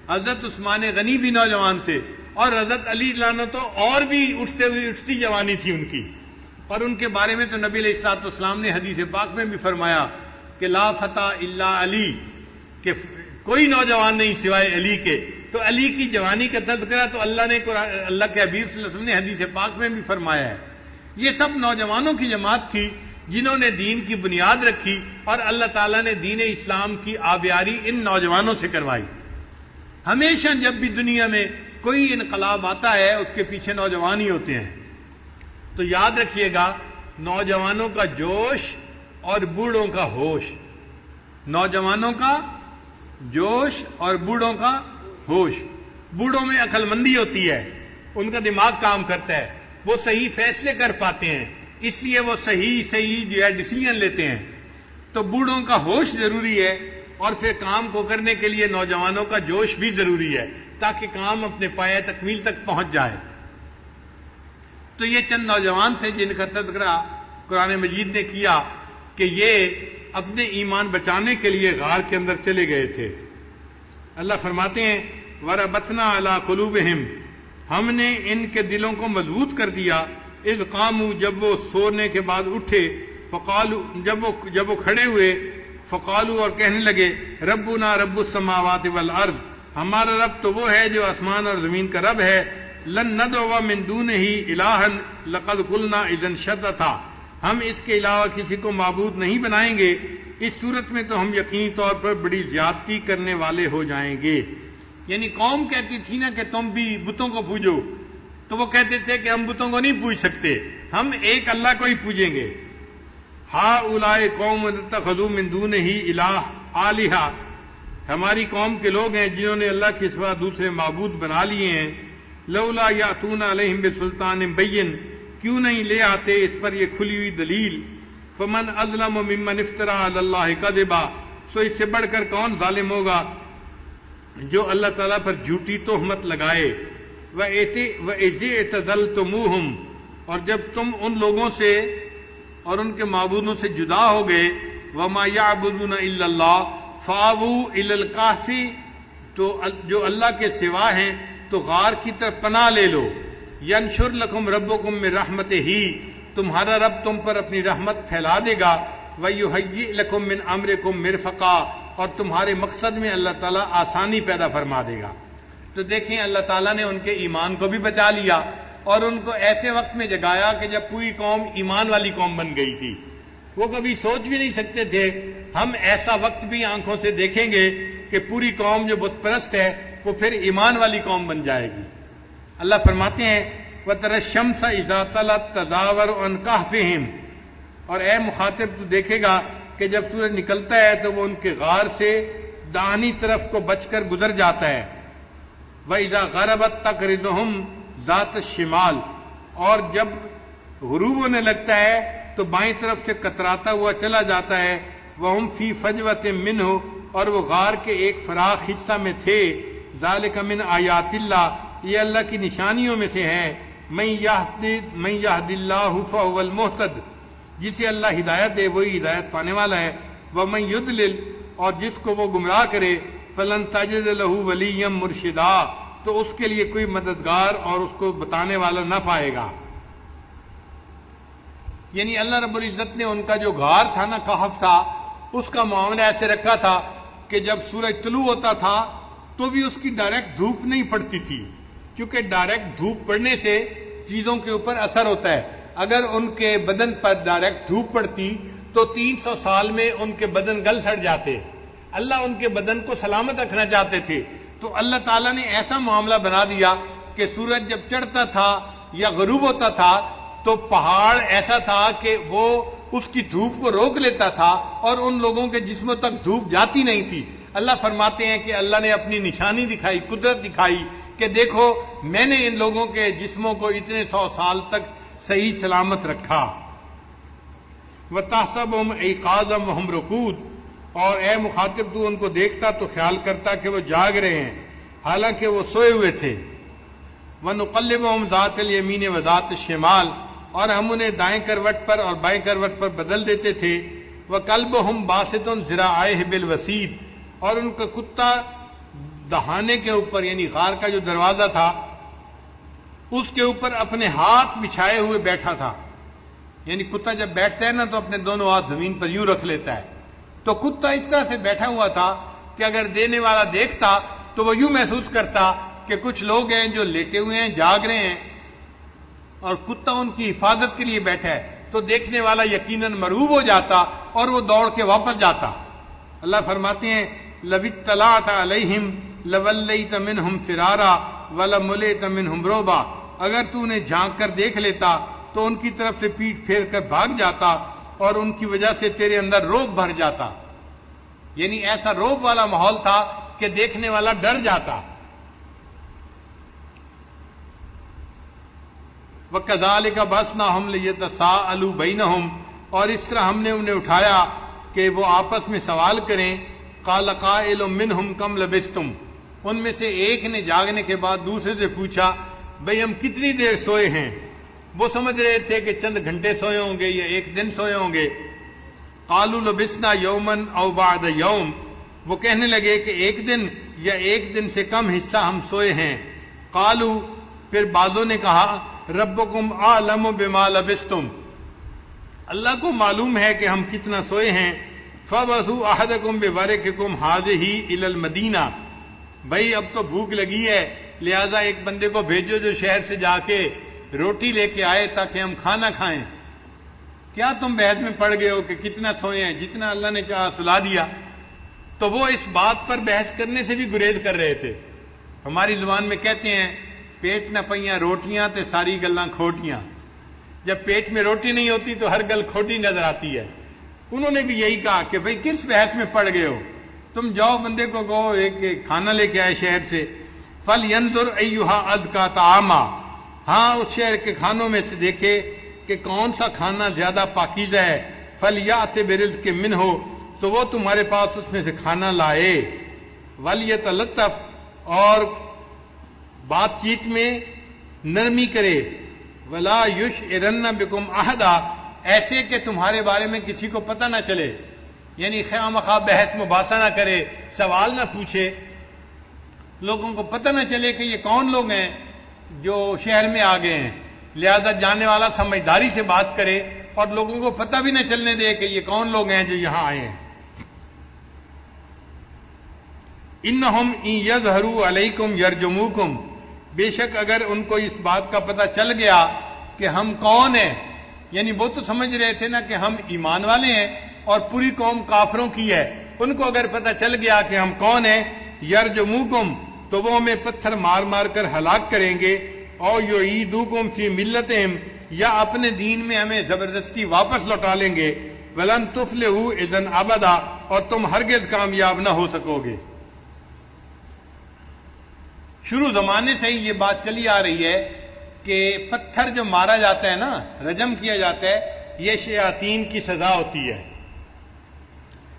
حضرت عثمان غنی بھی نوجوان تھے، اور حضرت علی عنہ تو اور بھی اٹھتی جوانی تھی ان کی۔ اور ان کے بارے میں تو نبی علیہ الصلوۃ والسلام نے حدیث پاک میں بھی فرمایا کہ لا فتى الا علی، کہ کوئی نوجوان نہیں سوائے علی کے۔ تو علی کی جوانی کا تذکرہ تو اللہ کے حبیب صلی اللہ علیہ وسلم نے حدیث پاک میں بھی فرمایا ہے۔ یہ سب نوجوانوں کی جماعت تھی جنہوں نے دین کی بنیاد رکھی، اور اللہ تعالیٰ نے دین اسلام کی آبیاری ان نوجوانوں سے کروائی۔ ہمیشہ جب بھی دنیا میں کوئی انقلاب آتا ہے اس کے پیچھے نوجوان ہی ہوتے ہیں۔ تو یاد رکھیے گا، نوجوانوں کا جوش اور بوڑھوں کا ہوش، نوجوانوں کا جوش اور بوڑھوں کا ہوش۔ بوڑھوں میں عقل مندی ہوتی ہے، ان کا دماغ کام کرتا ہے، وہ صحیح فیصلے کر پاتے ہیں، اس لیے وہ صحیح جو ہے ڈیسیژن لیتے ہیں۔ تو بوڑھوں کا ہوش ضروری ہے، اور پھر کام کو کرنے کے لیے نوجوانوں کا جوش بھی ضروری ہے تاکہ کام اپنے پایہ تکمیل تک پہنچ جائے۔ تو یہ چند نوجوان تھے جن کا تذکرہ قرآن مجید نے کیا کہ یہ اپنے ایمان بچانے کے لیے غار کے اندر چلے گئے تھے۔ اللہ فرماتے ہیں وَرَبَطْنَا عَلَىٰ قُلُوبِهِمْ، ہم نے ان کے دلوں کو مضبوط کر دیا، اذ قاموا، جب وہ سونے کے بعد اٹھے، فقالوا، جب وہ کھڑے ہوئے، فقالوا، اور کہنے لگے، ربنا رب السماوات والارض، ہمارا رب تو وہ ہے جو آسمان اور زمین کا رب ہے، لن ندعو من دونہ الہا لقد قلنا اذا شططا، ہم اس کے علاوہ کسی کو معبود نہیں بنائیں گے، اس صورت میں تو ہم یقینی طور پر بڑی زیادتی کرنے والے ہو جائیں گے۔ یعنی قوم کہتی تھی نا کہ تم بھی بتوں کو پوجو، تو وہ کہتے تھے کہ ہم بتوں کو نہیں پوج سکتے، ہم ایک اللہ کو ہی پوجیں گے۔ ہؤلاء قوم اتخذوا من دونہ الہ آلہہ، ہماری قوم کے لوگ ہیں جنہوں نے اللہ کے سوا دوسرے معبود بنا لیے ہیں۔ لولا یاتون علیہم بسلطان بین، کیوں نہیں لے آتے اس پر یہ کھلی ہوئی دلیل۔ فمن اظلم ممن افترى علی اللہ کذبا، سو اس سے بڑھ کر کون ظالم ہوگا جو اللہ تعالیٰ پر جھوٹی تہمت لگائے۔ وَإِذِ اعْتَزَلْتُمُوهُمْ، اور جب تم ان لوگوں سے اور ان کے معبودوں سے جدا ہو گئے، وَمَا يَعْبُدُونَ إِلَّا اللَّهَ فَآوُوا إِلَى الْكَهْفِ، تو جو اللہ کے سوا ہیں تو غار کی طرف پناہ لے لو۔ ینشر لکم ربکم من رحمتہ، تمہارا رب تم پر اپنی رحمت پھیلا دے گا۔ ویہیئ لکم من امرکم مرفقا، اور تمہارے مقصد میں اللہ تعالیٰ آسانی پیدا فرما دے گا۔ تو دیکھیں اللہ تعالیٰ نے ان کے ایمان کو بھی بچا لیا اور ان کو ایسے وقت میں جگایا کہ جب پوری قوم ایمان والی قوم بن گئی تھی۔ وہ کبھی سوچ بھی نہیں سکتے تھے ہم ایسا وقت بھی آنکھوں سے دیکھیں گے کہ پوری قوم جو بت پرست ہے وہ پھر ایمان والی قوم بن جائے گی۔ اللہ فرماتے ہیں وَتَرَى الشَّمْسَ إِذَا طَلَعَتْ تَزَاوَرُ عَنْ كَهْفِهِمْ، اور اے مخاطب تو دیکھے گا کہ جب سورج نکلتا ہے تو وہ ان کے غار سے داہنی طرف کو بچ کر گزر جاتا ہے۔ وَإِذَا غَرَبَتْ تَقْرِضُهُمْ ذَاتَ الشِّمَالِ، اور جب غروب ہونے لگتا ہے تو بائیں طرف سے کتراتا ہوا چلا جاتا ہے۔ وَهُمْ فِي فَجْوَةٍ مِّنْهُ، اور وہ غار کے ایک فراخ حصہ میں تھے۔ ذَلِكَ مِنْ آیاتِ اللہ، یہ اللہ کی نشانیوں میں سے ہے۔ مَن یہد اللہ فہو المہتد، جسے اللہ ہدایت دے وہی ہدایت پانے والا ہے۔ وَمَن یضلل، اور جس کو وہ گمراہ کرے، فلن تجد لہ ولیا مرشدا، تو اس کے لیے کوئی مددگار اور اس کو بتانے والا نہ پائے گا۔ یعنی اللہ رب العزت نے ان کا جو غار تھا نا، کہف تھا، اس کا معاملہ ایسے رکھا تھا کہ جب سورج طلوع ہوتا تھا تو بھی اس کی ڈائریکٹ دھوپ نہیں پڑتی تھی، کیونکہ ڈائریکٹ دھوپ پڑنے سے چیزوں کے اوپر اثر ہوتا ہے۔ اگر ان کے بدن پر ڈائریکٹ دھوپ پڑتی تو 300 سال میں ان کے بدن گل سڑ جاتے۔ اللہ ان کے بدن کو سلامت رکھنا چاہتے تھے، تو اللہ تعالیٰ نے ایسا معاملہ بنا دیا کہ سورج جب چڑھتا تھا یا غروب ہوتا تھا تو پہاڑ ایسا تھا کہ وہ اس کی دھوپ کو روک لیتا تھا اور ان لوگوں کے جسموں تک دھوپ جاتی نہیں تھی۔ اللہ فرماتے ہیں کہ اللہ نے اپنی نشانی دکھائی، قدرت دکھائی کہ دیکھو میں نے ان لوگوں کے جسموں کو اتنے 100 سال تک صحیح سلامت رکھا۔ وَتَحْسَبُهُمْ أَيْقَاظًا وَهُمْ رُقُودٌ، اور اے مخاطب تو ان کو دیکھتا تو خیال کرتا کہ وہ جاگ رہے ہیں حالانکہ وہ سوئے ہوئے تھے۔ وَنُقَلِّبُهُمْ ذَاتَ الْيَمِينِ وَذَاتَ الشِّمَالِ، اور ہم انہیں دائیں کروٹ پر اور بائیں کروٹ پر بدل دیتے تھے۔ وَكَلْبُهُمْ بَاسِطٌ ذِرَاعَيْهِ بِالْوَسِيدِ، اور ان کا کتا دہانے کے اوپر، یعنی غار کا جو دروازہ تھا اس کے اوپر اپنے ہاتھ بچھائے ہوئے بیٹھا تھا۔ یعنی کتا جب بیٹھتا ہے نا تو اپنے دونوں ہاتھ زمین پر یوں رکھ لیتا ہے، تو کتا اس طرح سے بیٹھا ہوا تھا کہ اگر دینے والا دیکھتا تو وہ یوں محسوس کرتا کہ کچھ لوگ ہیں جو لیٹے ہوئے ہیں، جاگ رہے ہیں، اور کتا ان کی حفاظت کے لیے بیٹھا ہے، تو دیکھنے والا یقیناً مرعوب ہو جاتا اور وہ دوڑ کے واپس جاتا۔ اللہ فرماتے ہیں لَوِ اطَّلَعْتَ عَلَيْهِمْ لَوَلَّيْتَ مِنْهُمْ فِرَارًا وَلَمُلِئْتَ مِنْهُمْ رُعْبًا، اگر تو انہیں جھانک کر دیکھ لیتا تو ان کی طرف سے پیٹ پھیر کر بھاگ جاتا اور ان کی وجہ سے تیرے اندر روب بھر جاتا۔ یعنی ایسا روب والا ماحول تھا کہ دیکھنے والا ڈر جاتا۔ وَكَذَلِكَ بَعَثْنَاهُمْ لِيَتَسَاءَلُوا بَيْنَهُمْ، اور اس طرح ہم نے انہیں اٹھایا کہ وہ آپس میں سوال کریں۔ قال قائل منہم کم لبستم، ان میں سے ایک نے جاگنے کے بعد دوسرے سے پوچھا بھئی ہم کتنی دیر سوئے ہیں؟ وہ سمجھ رہے تھے کہ چند گھنٹے سوئے ہوں گے یا ایک دن سوئے ہوں گے. قالوا لبسنا یومن او بعد یوم، وہ کہنے لگے کہ ایک دن یا ایک دن سے کم حصہ ہم سوئے ہیں. قالوا، پھر بعضوں نے کہا ربکم اعلم بما لبستم، اللہ کو معلوم ہے کہ ہم کتنا سوئے ہیں. فبعثوا احدکم بورقکم هذه الى المدینہ، بھائی اب تو بھوک لگی ہے لہذا ایک بندے کو بھیجو جو شہر سے جا کے روٹی لے کے آئے تاکہ ہم کھانا کھائیں. کیا تم بحث میں پڑ گئے ہو کہ کتنا سوئے ہیں؟ جتنا اللہ نے چاہا سلا دیا. تو وہ اس بات پر بحث کرنے سے بھی گریز کر رہے تھے. ہماری زبان میں کہتے ہیں پیٹ نہ پئیاں روٹیاں تے ساری گلاں کھوٹیاں. جب پیٹ میں روٹی نہیں ہوتی تو ہر گل کھوٹی نظر آتی ہے. انہوں نے بھی یہی کہا کہ بھئی کس بحث میں پڑ گئے ہو، تم جاؤ بندے کو کہو ایک کھانا لے کے آئے شہر سے. فَلْيَنْظُرْ أَيُّهَا أَزْكَىٰ طَعَامًا، ہاں اس شہر کے کھانوں میں سے دیکھے کہ کون سا کھانا زیادہ پاکیزہ ہے. فَلْيَأْتِ بِرِزْقٍ مِّنْهُ، تو وہ تمہارے پاس اس میں سے کھانا لائے. وَلْيَتَلَطَّفْ، اور بات چیت میں نرمی کرے. وَلَا يُشْعِرَنَّ بِكُمْ أَحَدًا، ایسے کہ تمہارے بارے میں کسی کو پتہ نہ چلے، یعنی خواہ مخواہ بحث مباحثہ نہ کرے، سوال نہ پوچھے، لوگوں کو پتہ نہ چلے کہ یہ کون لوگ ہیں جو شہر میں آ گئے ہیں. لہذا جانے والا سمجھداری سے بات کرے اور لوگوں کو پتہ بھی نہ چلنے دے کہ یہ کون لوگ ہیں جو یہاں آئے ہیں. انہم ان یظہروا علیکم یرجموکم، بے شک اگر ان کو اس بات کا پتہ چل گیا کہ ہم کون ہیں، یعنی وہ تو سمجھ رہے تھے نا کہ ہم ایمان والے ہیں اور پوری قوم کافروں کی ہے، ان کو اگر پتہ چل گیا کہ ہم کون ہیں، یرجموکم، تو وہ ہمیں پتھر مار مار کر ہلاک کریں گے. او یعیدوکم فی ملتہم، یا اپنے دین میں ہمیں زبردستی واپس لوٹا لیں گے. ولن تفلحوا اذن ابدا، اور تم ہرگز کامیاب نہ ہو سکو گے. شروع زمانے سے ہی یہ بات چلی آ رہی ہے کہ پتھر جو مارا جاتا ہے نا، رجم کیا جاتا ہے، یہ شیاطین کی سزا ہوتی ہے.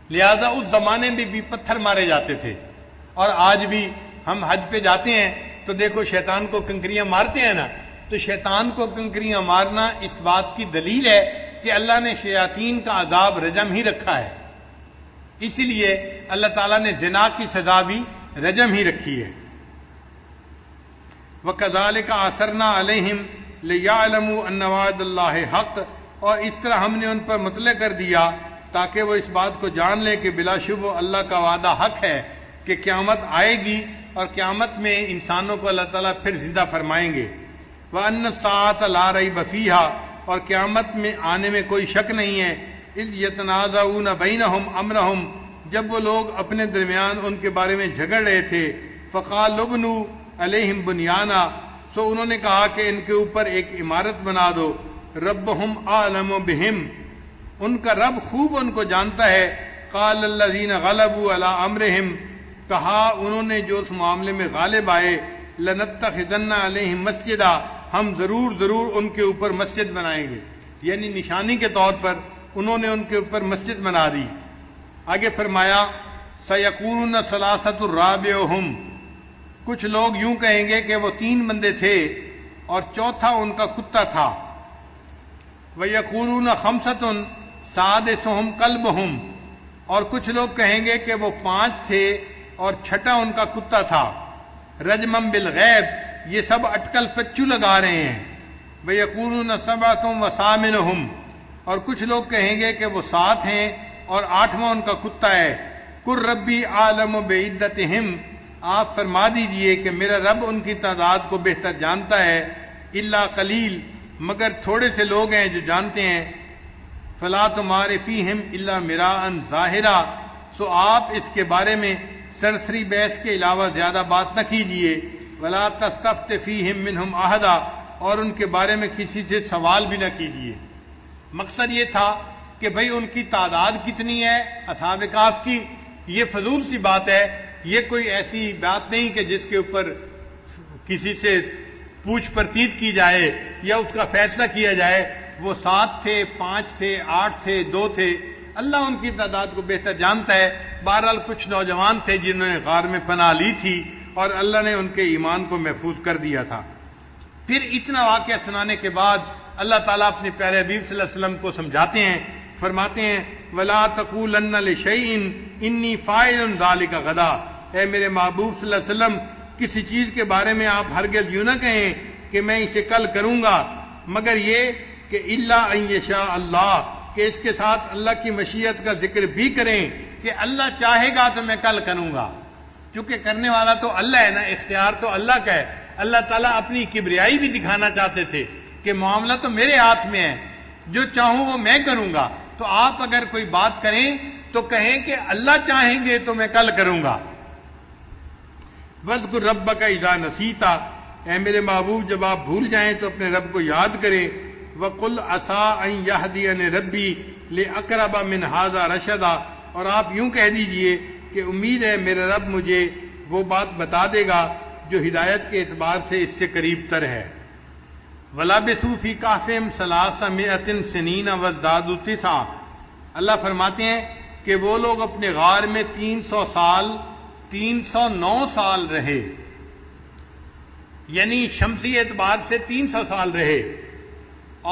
لہذا اس زمانے میں بھی پتھر مارے جاتے تھے. اور آج بھی ہم حج پہ جاتے ہیں تو دیکھو شیطان کو کنکریاں مارتے ہیں نا، تو شیطان کو کنکریاں مارنا اس بات کی دلیل ہے کہ اللہ نے شیاطین کا عذاب رجم ہی رکھا ہے. اسی لیے اللہ تعالیٰ نے زنا کی سزا بھی رجم ہی رکھی ہے. وَكَذَلِكَ أَثَرْنَا عَلَيْهِمْ لِيَعْلَمُوا أَنَّ وَعْدَ اللَّهِ حَقٌّ، اور اس طرح ہم نے ان پر مطلع کر دیا تاکہ وہ اس بات کو جان لیں کہ بلا شبہ اللہ کا وعدہ حق ہے کہ قیامت آئے گی اور قیامت میں انسانوں کو اللہ تعالیٰ پھر زندہ فرمائیں گے. وَأَنَّ السَّاعَةَ لَا رَيْبَ فِيهَا، اور قیامت میں آنے میں کوئی شک نہیں ہے. اِذْ يَتَنَازَعُونَ بَيْنَهُمْ أَمْرَهُمْ، جب وہ لوگ اپنے درمیان ان کے بارے میں جھگڑ رہے تھے. فَقَالُوا ابْنُوا علیہم بنیانا، سو انہوں نے کہا کہ ان کے اوپر ایک عمارت بنا دو. ربہم اعلم بہم، ان کا رب خوب ان کو جانتا ہے. قال الذین غلبوا علی امرہم، کہا انہوں نے جو اس معاملے میں غالب آئے، لنتخذن علیہم مسجدا، ہم ضرور ان کے اوپر مسجد بنائیں گے. یعنی نشانی کے طور پر انہوں نے ان کے اوپر مسجد بنا دی. آگے فرمایا سیقولون ثلاثۃ رابعہم، کچھ لوگ یوں کہیں گے کہ وہ 3 بندے تھے اور چوتھا ان کا کتا تھا. وَيَقُولُونَ خَمْسَةٌ سَادِسُهُمْ كَلْبُهُمْ، اور کچھ لوگ کہیں گے کہ وہ 5 تھے اور چھٹا ان کا کتا تھا. رجمًا بالغیب، یہ سب اٹکل پچو لگا رہے ہیں. وَيَقُولُونَ سَبْعَةٌ وَثَامِنُهُمْ، اور کچھ لوگ کہیں گے کہ وہ 7 ہیں اور 8واں ان کا کتا ہے. قُل رَّبِّي أَعْلَمُ بِعِدَّتِهِمْ، آپ فرما دیجئے کہ میرا رب ان کی تعداد کو بہتر جانتا ہے. الا قلیل، مگر تھوڑے سے لوگ ہیں جو جانتے ہیں. فلا تمار فیہم الا مراء ظاہرا، سو آپ اس کے بارے میں سرسری بحث کے علاوہ زیادہ بات نہ کیجئے. ولا تستفت فیہم منہم احدا، اور ان کے بارے میں کسی سے سوال بھی نہ کیجئے. مقصد یہ تھا کہ بھئی ان کی تعداد کتنی ہے اصحاب کہف کی، یہ فضول سی بات ہے. یہ کوئی ایسی بات نہیں کہ جس کے اوپر کسی سے پوچھ پرتیت کی جائے یا اس کا فیصلہ کیا جائے. وہ 7 تھے، 5 تھے، 8 تھے، 2 تھے، اللہ ان کی تعداد کو بہتر جانتا ہے. بہرحال کچھ نوجوان تھے جنہوں نے غار میں پناہ لی تھی اور اللہ نے ان کے ایمان کو محفوظ کر دیا تھا۔ پھر اتنا واقعہ سنانے کے بعد اللہ تعالیٰ اپنے پیارے حبیب صلی اللہ علیہ وسلم کو سمجھاتے ہیں، فرماتے ہیں وَلَا تَقُولَنَّ لِشَيْءٍ إِنِّي فَاعِلٌ ذَلِكَ غَدًا، اے میرے محبوب صلی اللہ علیہ وسلم کسی چیز کے بارے میں آپ ہرگز یوں نہ کہیں کہ میں اسے کل کروں گا، مگر یہ کہ إِلَّا أَن يَشَاءَ اللَّهُ، کہ اس کے ساتھ اللہ کی مشیت کا ذکر بھی کریں کہ اللہ چاہے گا تو میں کل کروں گا، کیونکہ کرنے والا تو اللہ ہے نا، اختیار تو اللہ کا ہے۔ اللہ تعالیٰ اپنی کبریائی بھی دکھانا چاہتے تھے کہ معاملہ تو میرے ہاتھ میں ہے، جو چاہوں وہ میں کروں گا، تو آپ اگر کوئی بات کریں تو کہیں کہ اللہ چاہیں گے تو میں کل کروں گا۔ وَاذْكُرْ رَبَّكَ إِذَا نَسِيتَ، اے میرے محبوب جب آپ بھول جائیں تو اپنے رب کو یاد کریں۔ وَقُلْ عَسَىٰ أَن يَهْدِيَنِ رَبِّي لِأَقْرَبَ مِنْ هَٰذَا رَشَدًا، اور آپ یوں کہہ دیجئے کہ امید ہے میرا رب مجھے وہ بات بتا دے گا جو ہدایت کے اعتبار سے اس سے قریب تر ہے۔ وَلَبِثُوا فِي كَهْفِهِمْ 300 سِنِينَ وَازْدَادُوا 9، اللہ فرماتے ہیں کہ وہ لوگ اپنے غار میں 309 سال رہے، یعنی شمسی اعتبار سے 300 سال رہے،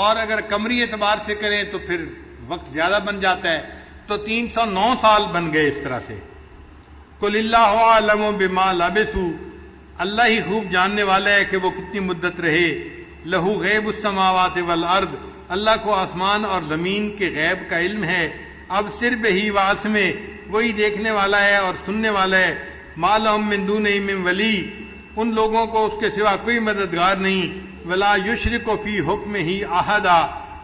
اور اگر قمری اعتبار سے کریں تو پھر وقت زیادہ بن جاتا ہے، تو 309 سال بن گئے اس طرح سے۔ قُلِ اللَّهُ أَعْلَمُ بِمَا لَبِثُوا، اللہ ہی خوب جاننے والا ہے کہ وہ کتنی مدت رہے۔ لہو غیب السماوات والارض، اللہ کو آسمان اور زمین کے غیب کا علم ہے۔ اب صرف ہی واسمع، وہی دیکھنے والا ہے اور سننے والا ہے۔ ما لہم من دونہ من ولی، ان لوگوں کو اس کے سوا کوئی مددگار نہیں۔ ولا یشرک فی حکمہ احدا،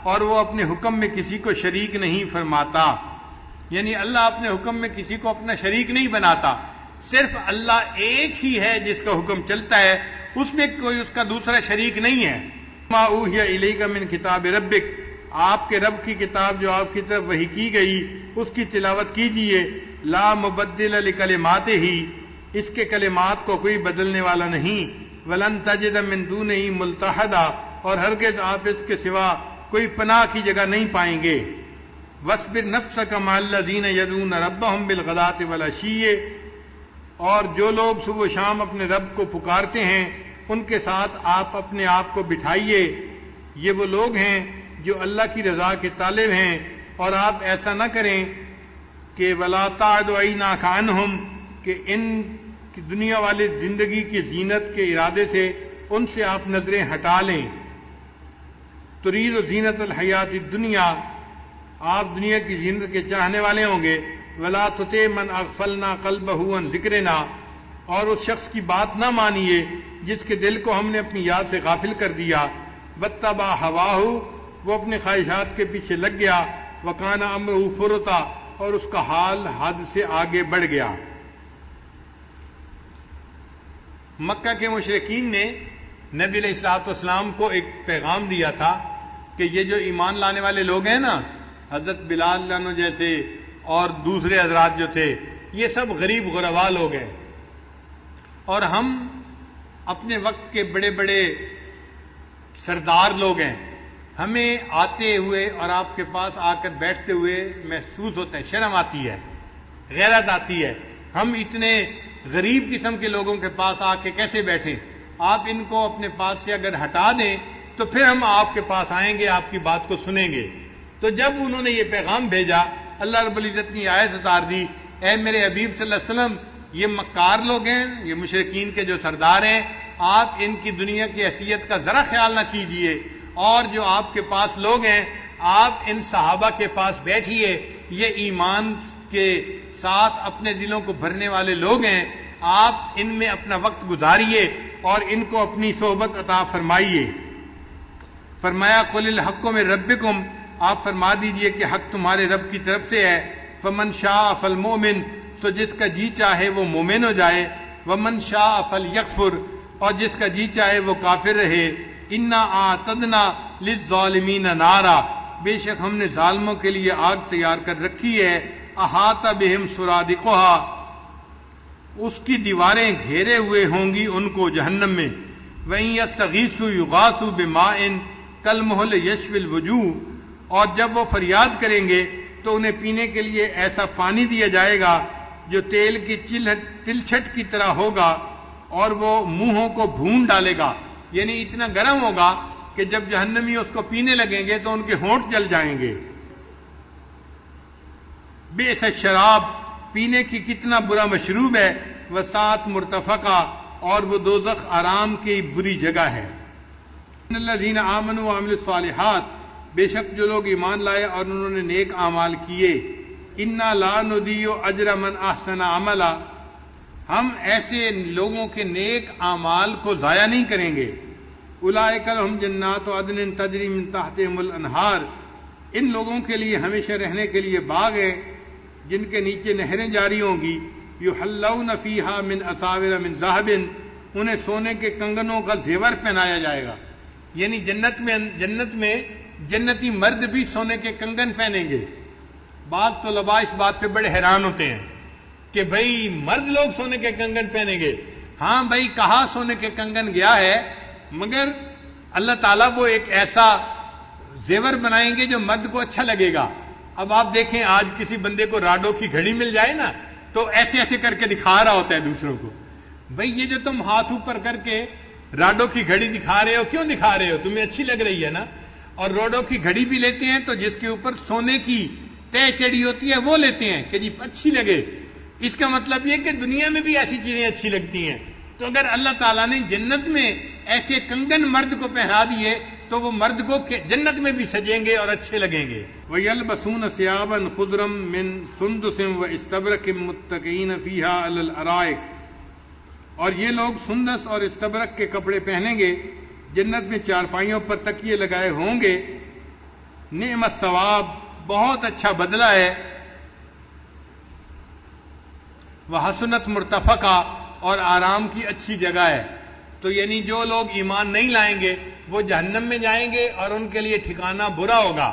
اور وہ اپنے حکم میں کسی کو شریک نہیں فرماتا، یعنی اللہ اپنے حکم میں کسی کو اپنا شریک نہیں بناتا، صرف اللہ ایک ہی ہے جس کا حکم چلتا ہے، اس میں کوئی اس کا دوسرا شریک نہیں ہے۔ ما اوحی الیک من کتاب ربک، آپ کے رب کی کتاب جو آپ کی طرف وحی کی گئی اس کی تلاوت کیجئے۔ لا مبدل لکلماتہ، اس کے کلمات کو کوئی بدلنے والا نہیں۔ ولن تجد من دونہ ملتحدا، اور ہرگز آپ اس کے سوا کوئی پناہ کی جگہ نہیں پائیں گے۔ وَاصْبِرْ نَفْسَكَ مَعَ الَّذِينَ يَدْعُونَ رَبَّهُمْ بِالْغَدَاةِ وَالْعَشِيِّ، اور جو لوگ صبح و شام اپنے رب کو پکارتے ہیں ان کے ساتھ آپ اپنے آپ کو بٹھائیے۔ یہ وہ لوگ ہیں جو اللہ کی رضا کے طالب ہیں، اور آپ ایسا نہ کریں کہ وَلَا تَعْدُ عَيْنَاكَ عَنْهُمْ، کہ ان کی دنیا والی زندگی کی زینت کے ارادے سے ان سے آپ نظریں ہٹا لیں۔ ترید زینت الحیات الدنیا، آپ دنیا کی زینت کے چاہنے والے ہوں گے۔ ولا تطع من اغفلنا قلبه عن ذکرنا، اور اس شخص کی بات نہ مانیے جس کے دل کو ہم نے اپنی یاد سے غافل کر دیا۔ واتبع ہواہ، وہ اپنے خواہشات کے پیچھے لگ گیا۔ وکان امرہ فرطا، اور اس کا حال حد سے آگے بڑھ گیا۔ مکہ کے مشرکین نے نبی علیہ الصلوۃ والسلام کو ایک پیغام دیا تھا کہ یہ جو ایمان لانے والے لوگ ہیں نا، حضرت بلال عنہ جیسے اور دوسرے حضرات جو تھے، یہ سب غریب غربا لوگ ہیں، اور ہم اپنے وقت کے بڑے بڑے سردار لوگ ہیں، ہمیں آتے ہوئے اور آپ کے پاس آ کر بیٹھتے ہوئے محسوس ہوتا ہے، شرم آتی ہے، غیرت آتی ہے، ہم اتنے غریب قسم کے لوگوں کے پاس آ کے کیسے بیٹھیں؟ آپ ان کو اپنے پاس سے اگر ہٹا دیں تو پھر ہم آپ کے پاس آئیں گے، آپ کی بات کو سنیں گے۔ تو جب انہوں نے یہ پیغام بھیجا، اللہ رب العزت نے آیت اتار دی، اے میرے حبیب صلی اللہ علیہ وسلم، یہ مکار لوگ ہیں، یہ مشرکین کے جو سردار ہیں، آپ ان کی دنیا کی حیثیت کا ذرا خیال نہ کیجئے، اور جو آپ کے پاس لوگ ہیں آپ ان صحابہ کے پاس بیٹھیے، یہ ایمان کے ساتھ اپنے دلوں کو بھرنے والے لوگ ہیں، آپ ان میں اپنا وقت گزاریے اور ان کو اپنی صحبت عطا فرمائیے۔ فرمایا قل الحق من ربکم، آپ فرما دیجئے کہ حق تمہارے رب کی طرف سے ہے۔ فمن شاء فالمؤمن، تو جس کا جی چاہے وہ مومن ہو جائے، ومن شاء فلیکفر، اور جس کا جی چاہے وہ کافر رہے۔ انا اعتدنا للظالمین نارا، بے شک ہم نے ظالموں کے لیے آگ تیار کر رکھی ہے۔ احاط بہم سرادقها، اس کی دیواریں گھیرے ہوئے ہوں گی ان کو جہنم میں۔ وَإِن يَسْتَغِيثُوا يُغَاثُوا بِمَاءٍ كَالْمُهْلِ يَشْوِي الْوُجُوهَ، اور جب وہ فریاد کریں گے تو انہیں پینے کے لیے ایسا پانی دیا جائے گا جو تیل کی تلچھٹ کی طرح ہوگا اور وہ منہوں کو بھون ڈالے گا، یعنی اتنا گرم ہوگا کہ جب جہنمی اس کو پینے لگیں گے تو ان کے ہونٹ جل جائیں گے۔ بئس الشراب، پینے کی کتنا برا مشروب ہے، وساعت مرتفقہ، اور وہ دوزخ آرام کی بری جگہ ہے۔ ان الذین آمنوا وعملوا الصالحات، بے شک جو لوگ ایمان لائے اور انہوں نے نیک اعمال کیے، انا لا نضیع اجر من احسن عملا، ہم ایسے لوگوں کے نیک اعمال کو ضائع نہیں کریں گے۔ اولئک لہم جنات عدن تجری من تحتہم الانہار، ان لوگوں کے لیے ہمیشہ رہنے کے لیے باغ ہے جن کے نیچے نہریں جاری ہوں گی، یحلون فیہا من اساور من ذہب، انہیں سونے کے کنگنوں کا زیور پہنایا جائے گا، یعنی جنت میں جنتی مرد بھی سونے کے کنگن پہنیں گے۔ بعض طلباء اس بات پہ بڑے حیران ہوتے ہیں کہ بھئی مرد لوگ سونے کے کنگن پہنیں گے۔ ہاں بھئی، کہا سونے کے کنگن گیا ہے، مگر اللہ تعالیٰ وہ ایک ایسا زیور بنائیں گے جو مرد کو اچھا لگے گا۔ اب آپ دیکھیں، آج کسی بندے کو راڈو کی گھڑی مل جائے نا تو ایسے ایسے کر کے دکھا رہا ہوتا ہے دوسروں کو، بھئی یہ جو تم ہاتھ اوپر کر کے راڈو کی گھڑی دکھا رہے ہو، کیوں دکھا رہے ہو؟ تمہیں اچھی لگ رہی ہے نا۔ اور راڈو کی گھڑی بھی لیتے ہیں تو جس کے اوپر سونے کی تہ چڑی ہوتی ہے وہ لیتے ہیں کہ جی اچھی لگے۔ اس کا مطلب یہ کہ دنیا میں بھی ایسی چیزیں اچھی لگتی ہیں۔ تو اگر اللہ تعالیٰ نے جنت میں ایسے کنگن مرد کو پہنا دیے تو وہ مرد کو جنت میں بھی سجیں گے اور اچھے لگیں گے۔ وَيَلْبَسُونَ ثِيَابًا خُضْرًا مِّن سُنْدُسٍ وَإِسْتَبْرَقٍ مُتَّكِئِينَ فِيهَا عَلَى الْأَرَائِكِ، اور یہ لوگ سندس اور استبرق کے کپڑے پہنیں گے، جنت میں چارپائیوں پر تکیے لگائے ہوں گے۔ نعم الثواب، بہت اچھا بدلہ ہے۔ وحسنت مرتفقہ، اور آرام کی اچھی جگہ ہے۔ تو یعنی جو لوگ ایمان نہیں لائیں گے وہ جہنم میں جائیں گے اور ان کے لیے ٹھکانہ برا ہوگا،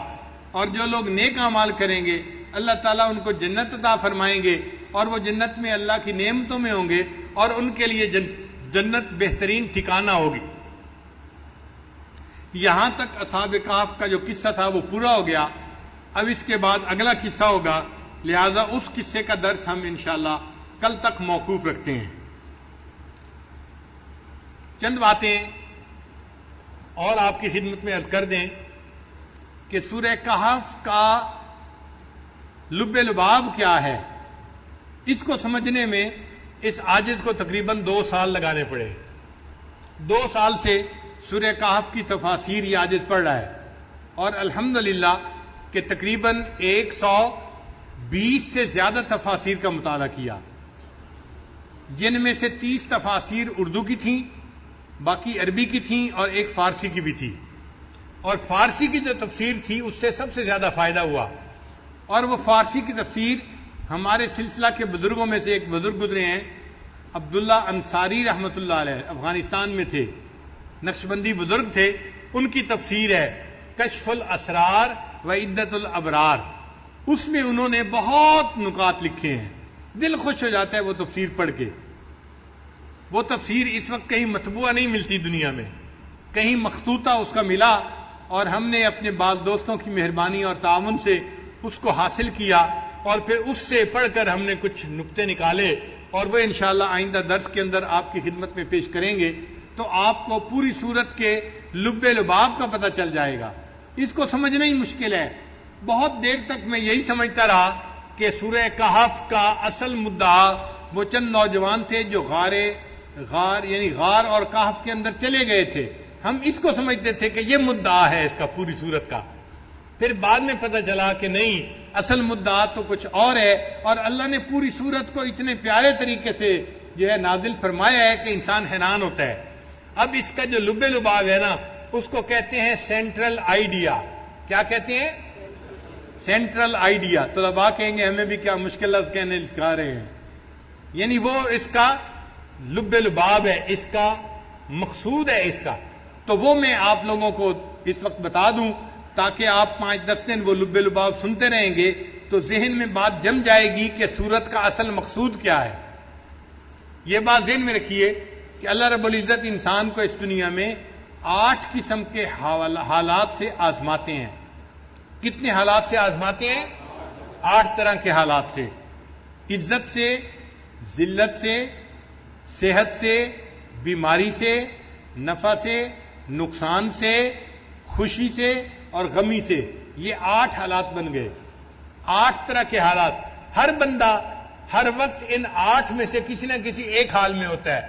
اور جو لوگ نیک اعمال کریں گے اللہ تعالیٰ ان کو جنت عطا فرمائیں گے اور وہ جنت میں اللہ کی نعمتوں میں ہوں گے اور ان کے لیے جنت بہترین ٹھکانہ ہوگی۔ یہاں تک اصحاب کہف کا جو قصہ تھا وہ پورا ہو گیا۔ اب اس کے بعد اگلا قصہ ہوگا، لہذا اس قصے کا درس ہم انشاءاللہ کل تک موقوف رکھتے ہیں۔ چند باتیں اور آپ کی خدمت میں عرض کر دیں کہ سورہ کہف کا لب لباب کیا ہے، اس کو سمجھنے میں اس عاجز کو تقریباً 2 سال لگانے پڑے۔ 2 سال سے سورہ کہف کی تفاسیر یہ عاجز پڑھ رہا ہے، اور الحمدللہ کہ تقریباً 120 سے زیادہ تفاسیر کا مطالعہ کیا، جن میں سے 30 تفاسیر اردو کی تھیں، باقی عربی کی تھیں اور ایک فارسی کی بھی تھی، اور فارسی کی جو تفسیر تھی اس سے سب سے زیادہ فائدہ ہوا۔ اور وہ فارسی کی تفسیر ہمارے سلسلہ کے بزرگوں میں سے ایک بزرگ گزرے ہیں، عبداللہ انصاری رحمۃ اللہ علیہ، افغانستان میں تھے، نقشبندی بزرگ تھے، ان کی تفسیر ہے کشف الاسرار و عدت الابرار۔ اس میں انہوں نے بہت نکات لکھے ہیں، دل خوش ہو جاتا ہے وہ تفسیر پڑھ کے۔ وہ تفسیر اس وقت کہیں مطبوعہ نہیں ملتی دنیا میں، کہیں مخطوطہ اس کا ملا، اور ہم نے اپنے بعض دوستوں کی مہربانی اور تعاون سے اس کو حاصل کیا، اور پھر اس سے پڑھ کر ہم نے کچھ نکتے نکالے، اور وہ انشاءاللہ آئندہ درس کے اندر آپ کی خدمت میں پیش کریں گے، تو آپ کو پوری صورت کے لب لباب کا پتہ چل جائے گا۔ اس کو سمجھنا ہی مشکل ہے۔ بہت دیر تک میں یہی سمجھتا رہا کہ سورہ کہف کا اصل مدعا وہ چند نوجوان تھے جو غار اور کہف کے اندر چلے گئے تھے، ہم اس کو سمجھتے تھے کہ یہ مدعا ہے اس کا پوری صورت کا۔ پھر بعد میں پتہ چلا کہ نہیں، اصل مدعا تو کچھ اور ہے، اور اللہ نے پوری صورت کو اتنے پیارے طریقے سے جو ہے نازل فرمایا ہے کہ انسان حیران ہوتا ہے۔ اب اس کا جو لب لباب ہے نا، اس کو کہتے ہیں سینٹرل آئیڈیا۔ کیا کہتے ہیں؟ Central idea. طلباء کہیں گے ہمیں بھی کیا مشکل لفظ کہنے سکھا رہے ہیں، یعنی وہ اس کا لب لباب ہے، اس کا مقصود ہے اس کا۔ تو وہ میں آپ لوگوں کو اس وقت بتا دوں تاکہ آپ 5-10 دن وہ لب لباب سنتے رہیں گے تو ذہن میں بات جم جائے گی کہ سورت کا اصل مقصود کیا ہے۔ یہ بات ذہن میں رکھیے کہ اللہ رب العزت انسان کو اس دنیا میں 8 قسم کے حالات سے آزماتے ہیں۔ کتنے حالات سے آزماتے ہیں؟ 8 طرح کے حالات سے۔ عزت سے، ذلت سے، صحت سے، بیماری سے، نفع سے، نقصان سے، خوشی سے اور غمی سے. یہ 8 حالات بن گئے. 8 طرح کے حالات. ہر بندہ ہر وقت ان 8 میں سے کسی نہ کسی ایک حال میں ہوتا ہے.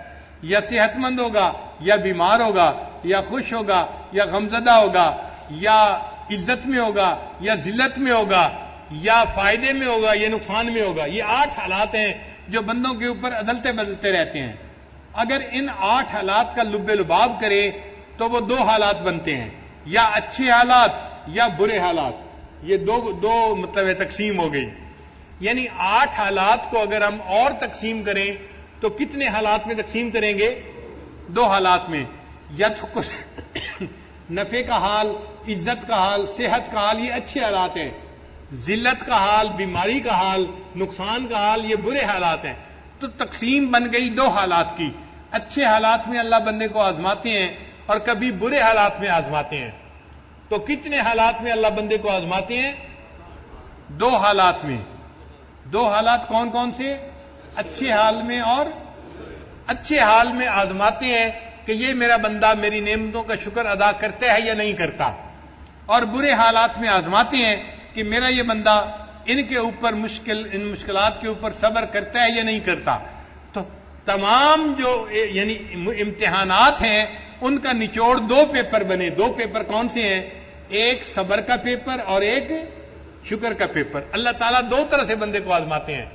یا صحت مند ہوگا، یا بیمار ہوگا، یا خوش ہوگا، یا غمزدہ ہوگا، یا عزت میں ہوگا، یا ذلت میں ہوگا، یا فائدے میں ہوگا، یا نقصان میں ہوگا. یہ 8 حالات ہیں جو بندوں کے اوپر عدلتے بدلتے رہتے ہیں. اگر ان 8 حالات کا لب لباب کرے تو وہ 2 حالات بنتے ہیں، یا اچھے حالات یا برے حالات. یہ دو مطلب تقسیم ہو گئی. یعنی 8 حالات کو اگر ہم اور تقسیم کریں تو کتنے حالات میں تقسیم کریں گے؟ 2 حالات میں. یا تو نفع کا حال، عزت کا حال، صحت کا حال، یہ اچھے حالات ہیں. ذلت کا حال، بیماری کا حال، نقصان کا حال، یہ برے حالات ہیں. تو تقسیم بن گئی 2 حالات کی. اچھے حالات میں اللہ بندے کو آزماتے ہیں اور کبھی برے حالات میں آزماتے ہیں. تو کتنے حالات میں اللہ بندے کو آزماتے ہیں؟ 2 حالات میں. 2 حالات کون کون سے؟ اچھے حال میں. اور اچھے حال میں آزماتے ہیں کہ یہ میرا بندہ میری نعمتوں کا شکر ادا کرتا ہے یا نہیں کرتا. اور برے حالات میں آزماتے ہیں کہ میرا یہ بندہ ان کے اوپر ان مشکلات کے اوپر صبر کرتا ہے یا نہیں کرتا. تو تمام جو یعنی امتحانات ہیں ان کا نچوڑ 2 پیپر بنے. 2 پیپر کون سے ہیں؟ ایک صبر کا پیپر اور ایک شکر کا پیپر. اللہ تعالیٰ 2 طرح سے بندے کو آزماتے ہیں.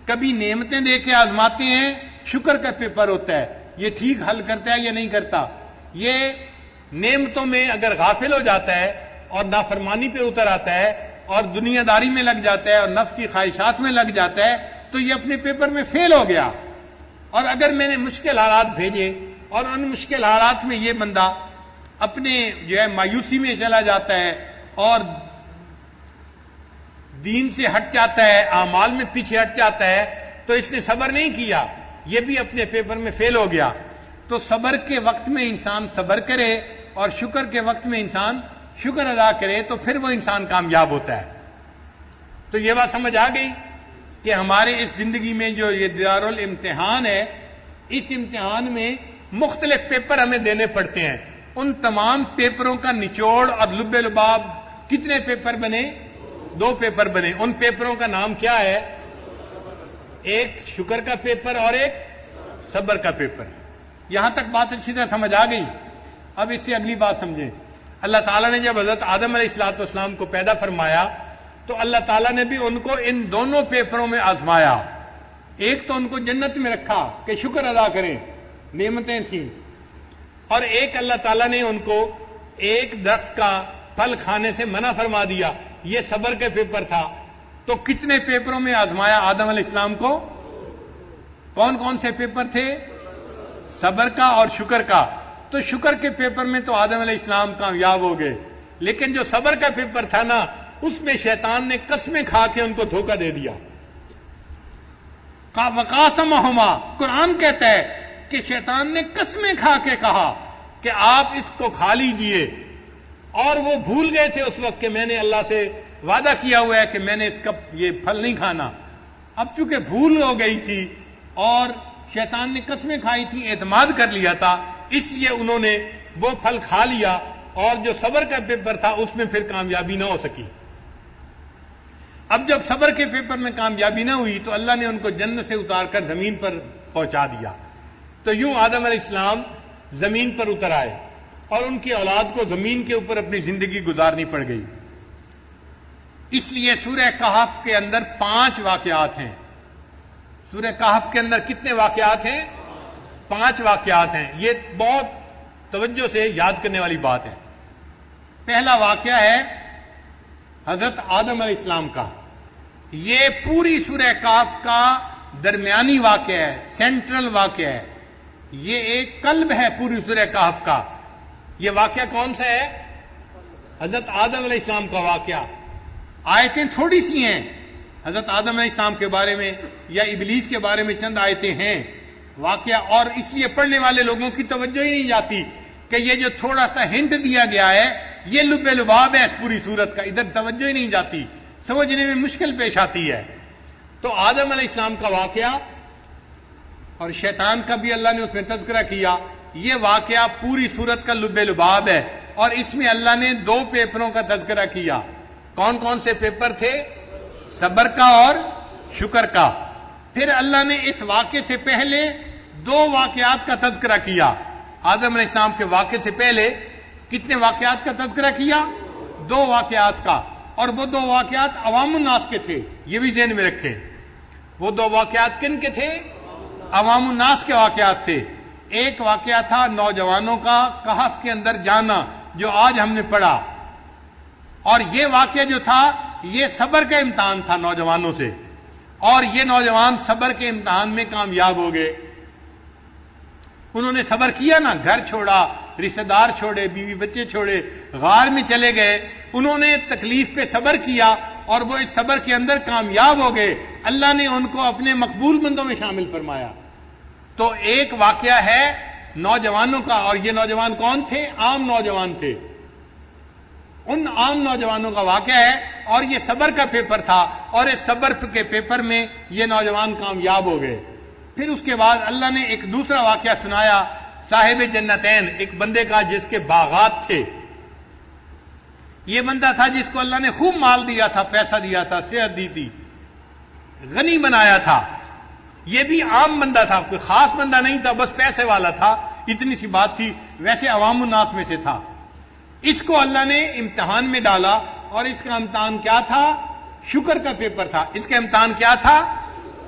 کبھی نعمتیں دے کے آزماتے ہیں، شکر کا پیپر ہوتا ہے، یہ ٹھیک حل کرتا ہے یا نہیں کرتا. یہ نعمتوں میں اگر غافل ہو جاتا ہے اور نافرمانی پہ اتر آتا ہے اور دنیا داری میں لگ جاتا ہے اور نفس کی خواہشات میں لگ جاتا ہے تو یہ اپنے پیپر میں فیل ہو گیا. اور اگر میں نے مشکل حالات بھیجے اور ان مشکل حالات میں یہ بندہ اپنے جو ہے مایوسی میں چلا جاتا ہے اور دین سے ہٹ جاتا ہے، اعمال میں پیچھے ہٹ جاتا ہے، تو اس نے صبر نہیں کیا، یہ بھی اپنے پیپر میں فیل ہو گیا. تو صبر کے وقت میں انسان صبر کرے اور شکر کے وقت میں انسان شکر ادا کرے تو پھر وہ انسان کامیاب ہوتا ہے. تو یہ بات سمجھ آ گئی کہ ہمارے اس زندگی میں جو یہ دارالامتحان ہے، اس امتحان میں مختلف پیپر ہمیں دینے پڑتے ہیں. ان تمام پیپروں کا نچوڑ اور لب لباب کتنے پیپر بنے؟ 2 پیپر بنے. ان پیپروں کا نام کیا ہے؟ ایک شکر کا پیپر اور ایک صبر کا پیپر. یہاں تک بات اچھی طرح سمجھ آ گئی. اب اس سے اگلی بات سمجھیں. اللہ تعالیٰ نے جب حضرت آدم علیہ السلام کو پیدا فرمایا تو اللہ تعالیٰ نے بھی ان کو ان دونوں پیپروں میں آزمایا. ایک تو ان کو جنت میں رکھا کہ شکر ادا کریں، نعمتیں تھیں، اور ایک اللہ تعالیٰ نے ان کو ایک درخت کا پھل کھانے سے منع فرما دیا. یہ صبر کے پیپر تھا. تو کتنے پیپروں میں آزمایا آدم علیہ السلام کو؟ کون کون سے پیپر تھے؟ صبر کا اور شکر کا. تو شکر کے پیپر میں تو آدم علیہ السلام کامیاب ہو گئے، لیکن جو صبر کا پیپر تھا نا، اس میں شیطان نے قسمیں کھا کے ان کو دھوکہ دے دیا. وقاسمہما، قرآن کہتا ہے کہ شیطان نے قسمیں کھا کے کہا کہ آپ اس کو کھا لیجئے، اور وہ بھول گئے تھے اس وقت کہ میں نے اللہ سے وعدہ کیا ہوا ہے کہ میں نے اس کا یہ پھل نہیں کھانا. اب چونکہ بھول ہو گئی تھی اور شیطان نے قسمیں کھائی تھی، اعتماد کر لیا تھا، اس لیے انہوں نے وہ پھل کھا لیا، اور جو صبر کا پیپر تھا اس میں پھر کامیابی نہ ہو سکی. اب جب صبر کے پیپر میں کامیابی نہ ہوئی تو اللہ نے ان کو جنت سے اتار کر زمین پر پہنچا دیا. تو یوں آدم علیہ السلام زمین پر اتر آئے اور ان کی اولاد کو زمین کے اوپر اپنی زندگی گزارنی پڑ گئی. اس لیے سورہ کہف کے اندر 5 واقعات ہیں. سورہ کہف کے اندر کتنے واقعات ہیں؟ 5 واقعات ہیں. یہ بہت توجہ سے یاد کرنے والی بات ہے. پہلا واقعہ ہے حضرت آدم علیہ السلام کا. یہ پوری سورہ کہف کا درمیانی واقعہ ہے، سینٹرل واقعہ ہے. یہ ایک قلب ہے پوری سورہ کہف کا. یہ واقعہ کون سا ہے؟ حضرت آدم علیہ السلام کا واقعہ. آیتیں تھوڑی سی ہیں حضرت آدم علیہ السلام کے بارے میں یا ابلیس کے بارے میں، چند آیتیں ہیں واقعہ، اور اس لیے پڑھنے والے لوگوں کی توجہ ہی نہیں جاتی کہ یہ جو تھوڑا سا ہنٹ دیا گیا ہے یہ لب لباب ہے اس پوری صورت کا. ادھر توجہ ہی نہیں جاتی، سمجھنے میں مشکل پیش آتی ہے. تو آدم علیہ السلام کا واقعہ اور شیطان کا بھی اللہ نے اس میں تذکرہ کیا. یہ واقعہ پوری سورت کا لب لباب ہے اور اس میں اللہ نے 2 پیپروں کا تذکرہ کیا. کون کون سے پیپر تھے؟ صبر کا اور شکر کا. پھر اللہ نے اس واقعے سے پہلے 2 واقعات کا تذکرہ کیا. آدم علیہ السلام کے واقعے سے پہلے کتنے واقعات کا تذکرہ کیا؟ 2 واقعات کا. اور وہ 2 واقعات عوام الناس کے تھے. یہ بھی ذہن میں رکھیں. وہ 2 واقعات کن کے تھے؟ عوام الناس کے واقعات تھے. ایک واقعہ تھا نوجوانوں کا کہف کے اندر جانا جو آج ہم نے پڑھا. اور یہ واقعہ جو تھا یہ صبر کا امتحان تھا نوجوانوں سے. اور یہ نوجوان صبر کے امتحان میں کامیاب ہو گئے. انہوں نے صبر کیا نا، گھر چھوڑا، رشتہ دار چھوڑے، بیوی بچے چھوڑے، غار میں چلے گئے. انہوں نے تکلیف پہ صبر کیا اور وہ اس صبر کے اندر کامیاب ہو گئے. اللہ نے ان کو اپنے مقبول بندوں میں شامل فرمایا. تو ایک واقعہ ہے نوجوانوں کا، اور یہ نوجوان کون تھے؟ عام نوجوان تھے. ان عام نوجوانوں کا واقعہ ہے اور یہ صبر کا پیپر تھا اور اس صبر کے پیپر میں یہ نوجوان کامیاب ہو گئے. پھر اس کے بعد اللہ نے ایک دوسرا واقعہ سنایا صاحب جنتین، ایک بندے کا جس کے باغات تھے. یہ بندہ تھا جس کو اللہ نے خوب مال دیا تھا، پیسہ دیا تھا، صحت دی تھی، غنی بنایا تھا. یہ بھی عام بندہ تھا، کوئی خاص بندہ نہیں تھا، بس پیسے والا تھا، اتنی سی بات تھی. ویسے عوام الناس میں سے تھا. اس کو اللہ نے امتحان میں ڈالا اور اس کا امتحان کیا تھا؟ شکر کا پیپر تھا. اس کا امتحان کیا تھا؟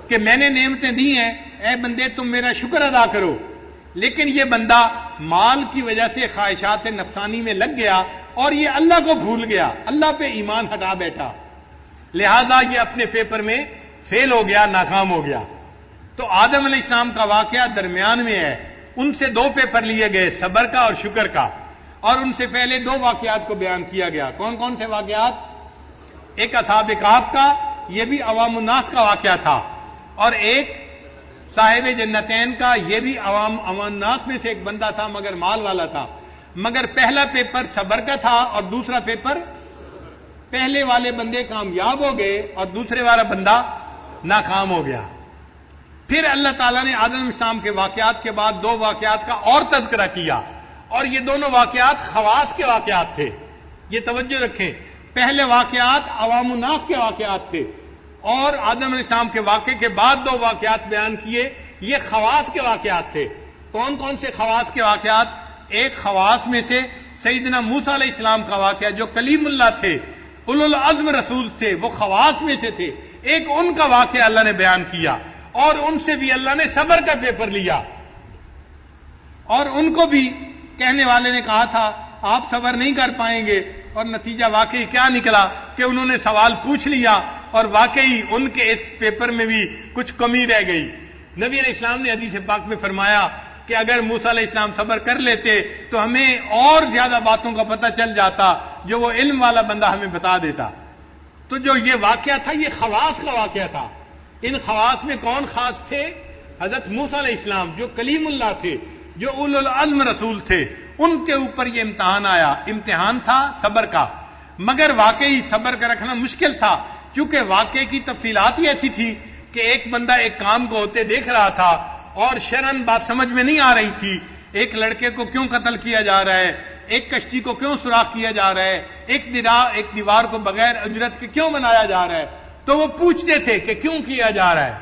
کہ میں نے نعمتیں دی ہیں، اے بندے تم میرا شکر ادا کرو. لیکن یہ بندہ مال کی وجہ سے خواہشات نفسانی میں لگ گیا اور یہ اللہ کو بھول گیا، اللہ پہ ایمان ہٹا بیٹھا. لہذا یہ اپنے پیپر میں فیل ہو گیا، ناکام ہو گیا. تو آدم علیہ السلام کا واقعہ درمیان میں ہے. ان سے 2 پیپر لیے گئے، صبر کا اور شکر کا. اور ان سے پہلے 2 واقعات کو بیان کیا گیا. کون کون سے واقعات؟ ایک اصحاب کہف کا، یہ بھی عوام الناس کا واقعہ تھا. اور ایک صاحب جنتین کا، یہ بھی عوام الناس میں سے ایک بندہ تھا مگر مال والا تھا. مگر پہلا پیپر صبر کا تھا اور دوسرا پیپر، پہلے والے بندے کامیاب ہو گئے اور دوسرے والا بندہ ناکام ہو گیا. پھر اللہ تعالیٰ نے آدم علیہ السلام کے واقعات کے بعد 2 واقعات کا اور تذکرہ کیا. اور یہ دونوں واقعات خواص کے واقعات تھے. یہ توجہ رکھیں، پہلے واقعات عوام الناس کے واقعات تھے اور آدم علیہ السلام کے واقعے کے بعد 2 واقعات بیان کیے، یہ خواص کے واقعات تھے. کون کون سے خواص کے واقعات؟ ایک خواص میں سے سیدنا موسیٰ علیہ السلام کا واقعہ جو کلیم اللہ تھے، اولو العزم رسول تھے، وہ خواص میں سے تھے. ایک ان کا واقعہ اللہ نے بیان کیا اور ان سے بھی اللہ نے صبر کا پیپر لیا. اور ان کو بھی کہنے والے نے کہا تھا آپ صبر نہیں کر پائیں گے، اور نتیجہ واقعی کیا نکلا کہ انہوں نے سوال پوچھ لیا اور واقعی ان کے اس پیپر میں بھی کچھ کمی رہ گئی. نبی علیہ السلام نے حدیث پاک میں فرمایا کہ اگر موسیٰ علیہ السلام صبر کر لیتے تو ہمیں اور زیادہ باتوں کا پتہ چل جاتا جو وہ علم والا بندہ ہمیں بتا دیتا. تو جو یہ واقعہ تھا یہ خواص کا واقعہ تھا. ان خواص میں کون خاص تھے؟ حضرت موسیٰ علیہ السلام جو کلیم اللہ تھے، جو اولو العزم رسول تھے. ان کے اوپر یہ امتحان آیا. امتحان تھا صبر کا، مگر واقعی صبر کا رکھنا مشکل تھا کیونکہ واقعے کی تفصیلات ہی ایسی تھی کہ ایک بندہ ایک کام کو ہوتے دیکھ رہا تھا اور شرعاً بات سمجھ میں نہیں آ رہی تھی. ایک لڑکے کو کیوں قتل کیا جا رہا ہے، ایک کشتی کو کیوں سوراخ کیا جا رہا ہے، ایک دیوار کو بغیر اجرت کے کیوں بنایا جا رہا ہے. تو وہ پوچھتے تھے کہ کیوں کیا جا رہا ہے.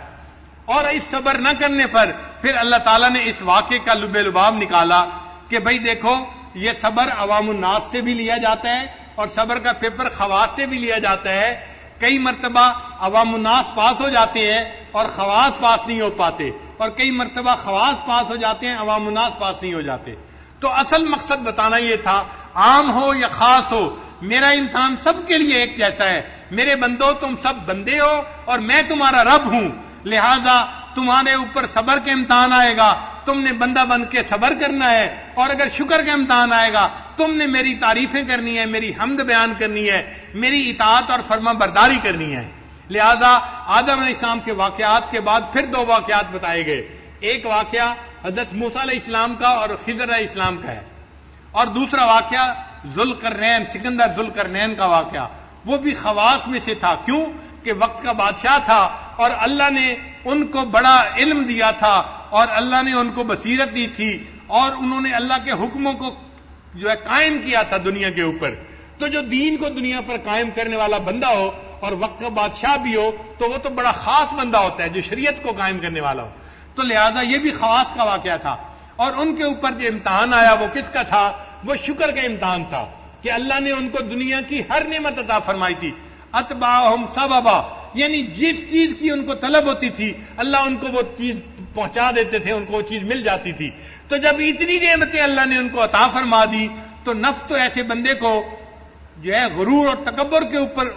اور اس صبر نہ کرنے پر پھر اللہ تعالیٰ نے اس واقعے کا لب لباب نکالا کہ بھائی دیکھو یہ صبر عوام الناس سے بھی لیا جاتا ہے اور صبر کا پیپر خواص سے بھی لیا جاتا ہے. کئی مرتبہ عوام الناس پاس ہو جاتے ہیں اور خواص پاس نہیں ہو پاتے، اور کئی مرتبہ خواص پاس ہو جاتے ہیں، عوام الناس پاس نہیں ہو جاتے. تو اصل مقصد بتانا یہ تھا، عام ہو یا خاص ہو میرا امتحان سب کے لیے ایک جیسا ہے. میرے بندو تم سب بندے ہو اور میں تمہارا رب ہوں، لہذا تمہارے اوپر صبر کے امتحان آئے گا، تم نے بندہ بن کے صبر کرنا ہے. اور اگر شکر کا امتحان آئے گا تم نے میری تعریفیں کرنی ہے، میری حمد بیان کرنی ہے، میری اطاعت اور فرما برداری کرنی ہے. لہذا آدم علیہ السلام کے واقعات کے بعد پھر 2 واقعات بتائے گئے. ایک واقعہ حضرت موسیٰ علیہ السلام کا اور خضر علیہ السلام کا ہے، اور دوسرا واقعہ ذوالقرنین، سکندر ذوالقرنین کا واقعہ. وہ بھی خواص میں سے تھا. کیوں کہ وقت کا بادشاہ تھا اور اللہ نے ان کو بڑا علم دیا تھا اور اللہ نے ان کو بصیرت دی تھی اور انہوں نے اللہ کے حکموں کو جو ہے قائم کیا تھا دنیا کے اوپر. تو جو دین کو دنیا پر قائم کرنے والا بندہ ہو اور وقت کا بادشاہ بھی ہو تو وہ تو بڑا خاص بندہ ہوتا ہے جو شریعت کو قائم کرنے والا ہو. تو لہذا یہ بھی خواص کا واقعہ تھا. اور ان کے اوپر جو امتحان آیا وہ کس کا تھا؟ وہ شکر کا امتحان تھا کہ اللہ نے ان کو دنیا کی ہر نعمت عطا فرمائی تھی. اتبعہم سببا، یعنی جس چیز کی ان کو طلب ہوتی تھی اللہ ان کو وہ چیز پہنچا دیتے تھے، ان کو وہ چیز مل جاتی تھی. تو جب اتنی نعمتیں اللہ نے ان کو عطا فرما دی تو نفس تو ایسے بندے کو جو ہے غرور اور تکبر کے اوپر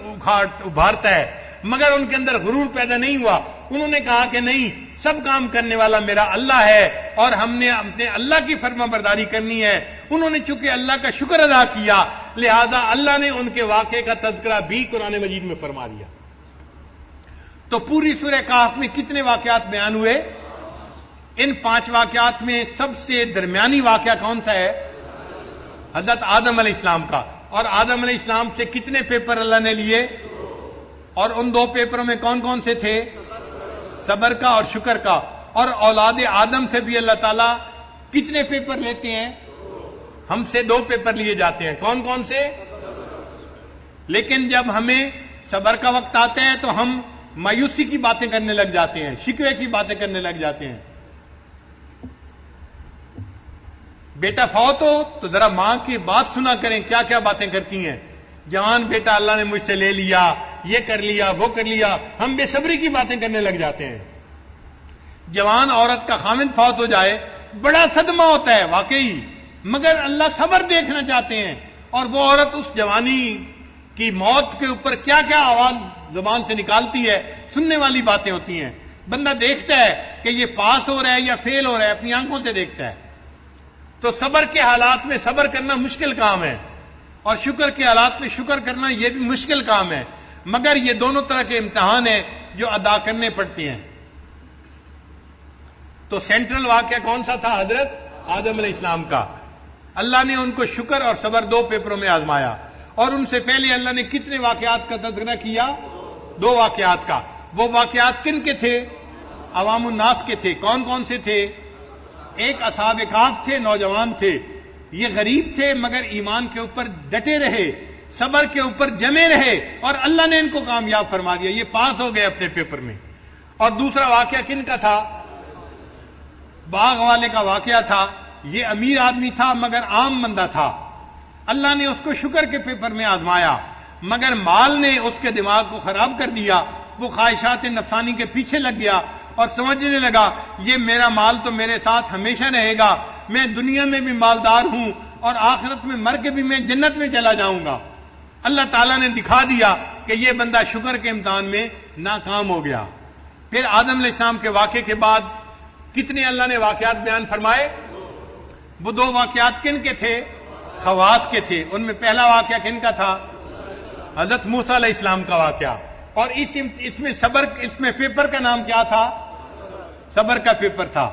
ابھارتا ہے، مگر ان کے اندر غرور پیدا نہیں ہوا. انہوں نے کہا کہ نہیں، سب کام کرنے والا میرا اللہ ہے اور ہم نے اپنے اللہ کی فرما برداری کرنی ہے. انہوں نے چونکہ اللہ کا شکر ادا کیا لہذا اللہ نے ان کے واقعے کا تذکرہ بھی قرآن مجید میں فرما دیا. تو پوری سورہ کہف میں کتنے واقعات بیان ہوئے؟ ان 5 واقعات میں سب سے درمیانی واقعہ کون سا ہے؟ حضرت آدم علیہ السلام کا. اور آدم علیہ السلام سے کتنے پیپر اللہ نے لیے؟ اور ان 2 پیپروں میں کون کون سے تھے؟ صبر کا اور شکر کا. اور اولاد آدم سے بھی اللہ تعالیٰ کتنے پیپر لیتے ہیں؟ ہم سے 2 پیپر لیے جاتے ہیں. کون کون سے؟ لیکن جب ہمیں صبر کا وقت آتا ہے تو ہم مایوسی کی باتیں کرنے لگ جاتے ہیں، شکوے کی باتیں کرنے لگ جاتے ہیں. بیٹا فوت ہو تو ذرا ماں کی بات سنا کریں، کیا کیا باتیں کرتی ہیں. جوان بیٹا اللہ نے مجھ سے لے لیا، یہ کر لیا، وہ کر لیا، ہم بے صبری کی باتیں کرنے لگ جاتے ہیں. جوان عورت کا خامند فوت ہو جائے بڑا صدمہ ہوتا ہے واقعی، مگر اللہ صبر دیکھنا چاہتے ہیں. اور وہ عورت اس جوانی کی موت کے اوپر کیا کیا آواز زبان سے نکالتی ہے، سننے والی باتیں ہوتی ہیں. بندہ دیکھتا ہے کہ یہ پاس ہو رہا ہے یا فیل ہو رہا ہے، اپنی آنکھوں سے دیکھتا ہے. تو صبر کے حالات میں صبر کرنا مشکل کام ہے اور شکر کے حالات میں شکر کرنا یہ بھی مشکل کام ہے، مگر یہ دونوں طرح کے امتحان ہیں جو ادا کرنے پڑتے ہیں. تو سینٹرل واقعہ کون سا تھا؟ حضرت آدم علیہ السلام کا. اللہ نے ان کو شکر اور صبر 2 پیپروں میں آزمایا. اور ان سے پہلے اللہ نے کتنے واقعات کا تذکرہ کیا؟ 2 واقعات کا. وہ واقعات کن کے تھے؟ عوام الناس کے تھے. کون کون سے تھے؟ ایک اصحاب کہف تھے، نوجوان تھے، یہ غریب تھے مگر ایمان کے اوپر ڈٹے رہے، صبر کے اوپر جمے رہے اور اللہ نے ان کو کامیاب فرما دیا، یہ پاس ہو گئے اپنے پیپر میں. اور دوسرا واقعہ کن کا تھا؟ باغ والے کا واقعہ تھا. یہ امیر آدمی تھا مگر عام بندہ تھا. اللہ نے اس کو شکر کے پیپر میں آزمایا مگر مال نے اس کے دماغ کو خراب کر دیا. وہ خواہشات نفسانی کے پیچھے لگ گیا اور سمجھنے لگا یہ میرا مال تو میرے ساتھ ہمیشہ رہے گا، میں دنیا میں بھی مالدار ہوں اور آخرت میں مر کے بھی میں جنت میں چلا جاؤں گا. اللہ تعالیٰ نے دکھا دیا کہ یہ بندہ شکر کے امتحان میں ناکام ہو گیا. پھر آدم علیہ السلام کے واقعے کے بعد کتنے اللہ نے واقعات بیان فرمائے؟ وہ 2 واقعات کن کے تھے؟ خواص کے تھے. ان میں پہلا واقعہ کن کا تھا؟ حضرت موسیٰ علیہ السلام کا واقعہ. اور اس میں صبر، اس میں پیپر کا نام کیا تھا؟ صبر کا پیپر تھا.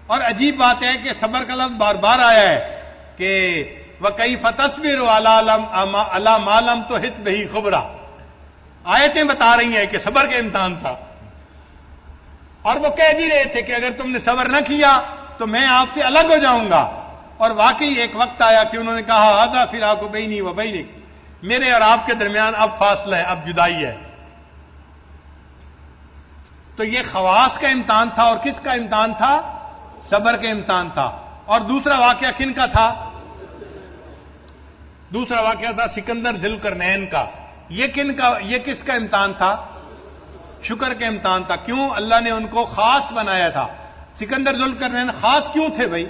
اور عجیب بات ہے کہ صبر کا لفظ بار بار آیا ہے کہ وَكَيْفَ تَصْبِرُ عَلَى مَا لَمْ تُحِطْ بِهِ خُبْرًا. آیتیں بتا رہی ہیں کہ صبر کا امتحان تھا اور وہ کہہ بھی رہے تھے کہ اگر تم نے صبر نہ کیا تو میں آپ سے الگ ہو جاؤں گا. اور واقعی ایک وقت آیا کہ انہوں نے کہا هَذَا فِرَاقُ بَيْنِي وَبَيْنِكَ، میرے اور آپ کے درمیان اب فاصلہ ہے، اب جدائی ہے. تو یہ خواص کا امتحان تھا. اور کس کا امتحان تھا؟ صبر کا امتحان تھا. اور دوسرا واقعہ کن کا تھا؟ دوسرا واقعہ تھا سکندر ذوالقرنین کا. یہ کس کا امتحان تھا؟ شکر کا امتحان تھا. کیوں؟ اللہ نے ان کو خاص بنایا تھا. سکندر ذوالقرنین خاص کیوں تھے بھائی؟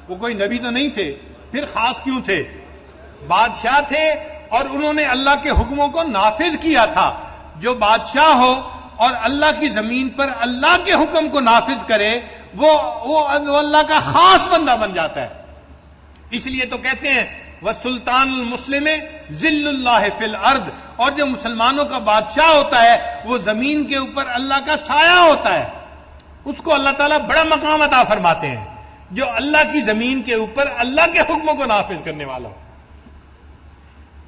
وہ کوئی نبی تو نہیں تھے، پھر خاص کیوں تھے؟ بادشاہ تھے اور انہوں نے اللہ کے حکموں کو نافذ کیا تھا. جو بادشاہ ہو اور اللہ کی زمین پر اللہ کے حکم کو نافذ کرے وہ اللہ کا خاص بندہ بن جاتا ہے. اس لیے تو کہتے ہیں وَسُلْطَانُ الْمُسْلِمِ ذِلُّ اللَّهِ فِي الْأَرْضِ. اور جو مسلمانوں کا بادشاہ ہوتا ہے وہ زمین کے اوپر اللہ کا سایہ ہوتا ہے، اس کو اللہ تعالیٰ بڑا مقام عطا فرماتے ہیں جو اللہ کی زمین کے اوپر اللہ کے حکموں کو نافذ کرنے والا ہو.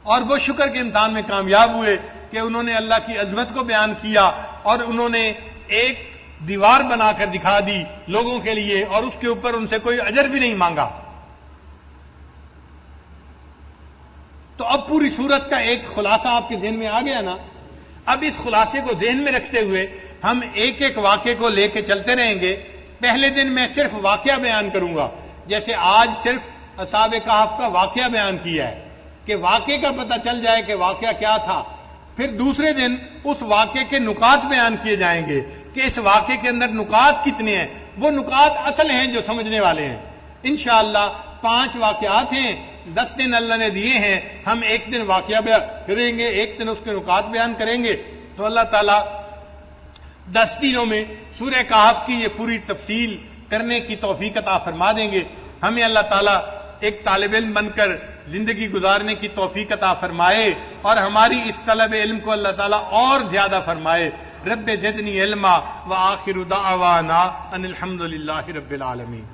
اور وہ شکر کے امتحان میں کامیاب ہوئے کہ انہوں نے اللہ کی عظمت کو بیان کیا اور انہوں نے ایک دیوار بنا کر دکھا دی لوگوں کے لیے اور اس کے اوپر ان سے کوئی اجر بھی نہیں مانگا. تو اب پوری صورت کا ایک خلاصہ آپ کے ذہن میں آ گیا نا. اب اس خلاصے کو ذہن میں رکھتے ہوئے ہم ایک ایک واقعے کو لے کے چلتے رہیں گے. پہلے دن میں صرف واقعہ بیان کروں گا، جیسے آج صرف اصحاب کہف کا واقعہ بیان کیا ہے کہ واقعے کا پتہ چل جائے کہ واقعہ کیا تھا. پھر دوسرے دن اس واقعے کے نکات بیان کیے جائیں گے کہ اس واقعے کے اندر نکات کتنے ہیں، وہ نکات اصل ہیں جو سمجھنے والے ہیں. انشاءاللہ 5 واقعات ہیں، 10 دن اللہ نے دیے ہیں. ہم ایک دن واقعہ بیان کریں گے، ایک دن اس کے نکات بیان کریں گے. تو اللہ تعالیٰ 10 دنوں میں سورہ کہف کی یہ پوری تفصیل کرنے کی توفیق عطا فرما دیں گے. ہمیں اللہ تعالیٰ ایک طالب علم بن کر زندگی گزارنے کی توفیق عطا فرمائے اور ہماری اس طلب علم کو اللہ تعالیٰ اور زیادہ فرمائے. رب زدنی علما وآخر دعوانا ان الحمد للہ رب العالمین.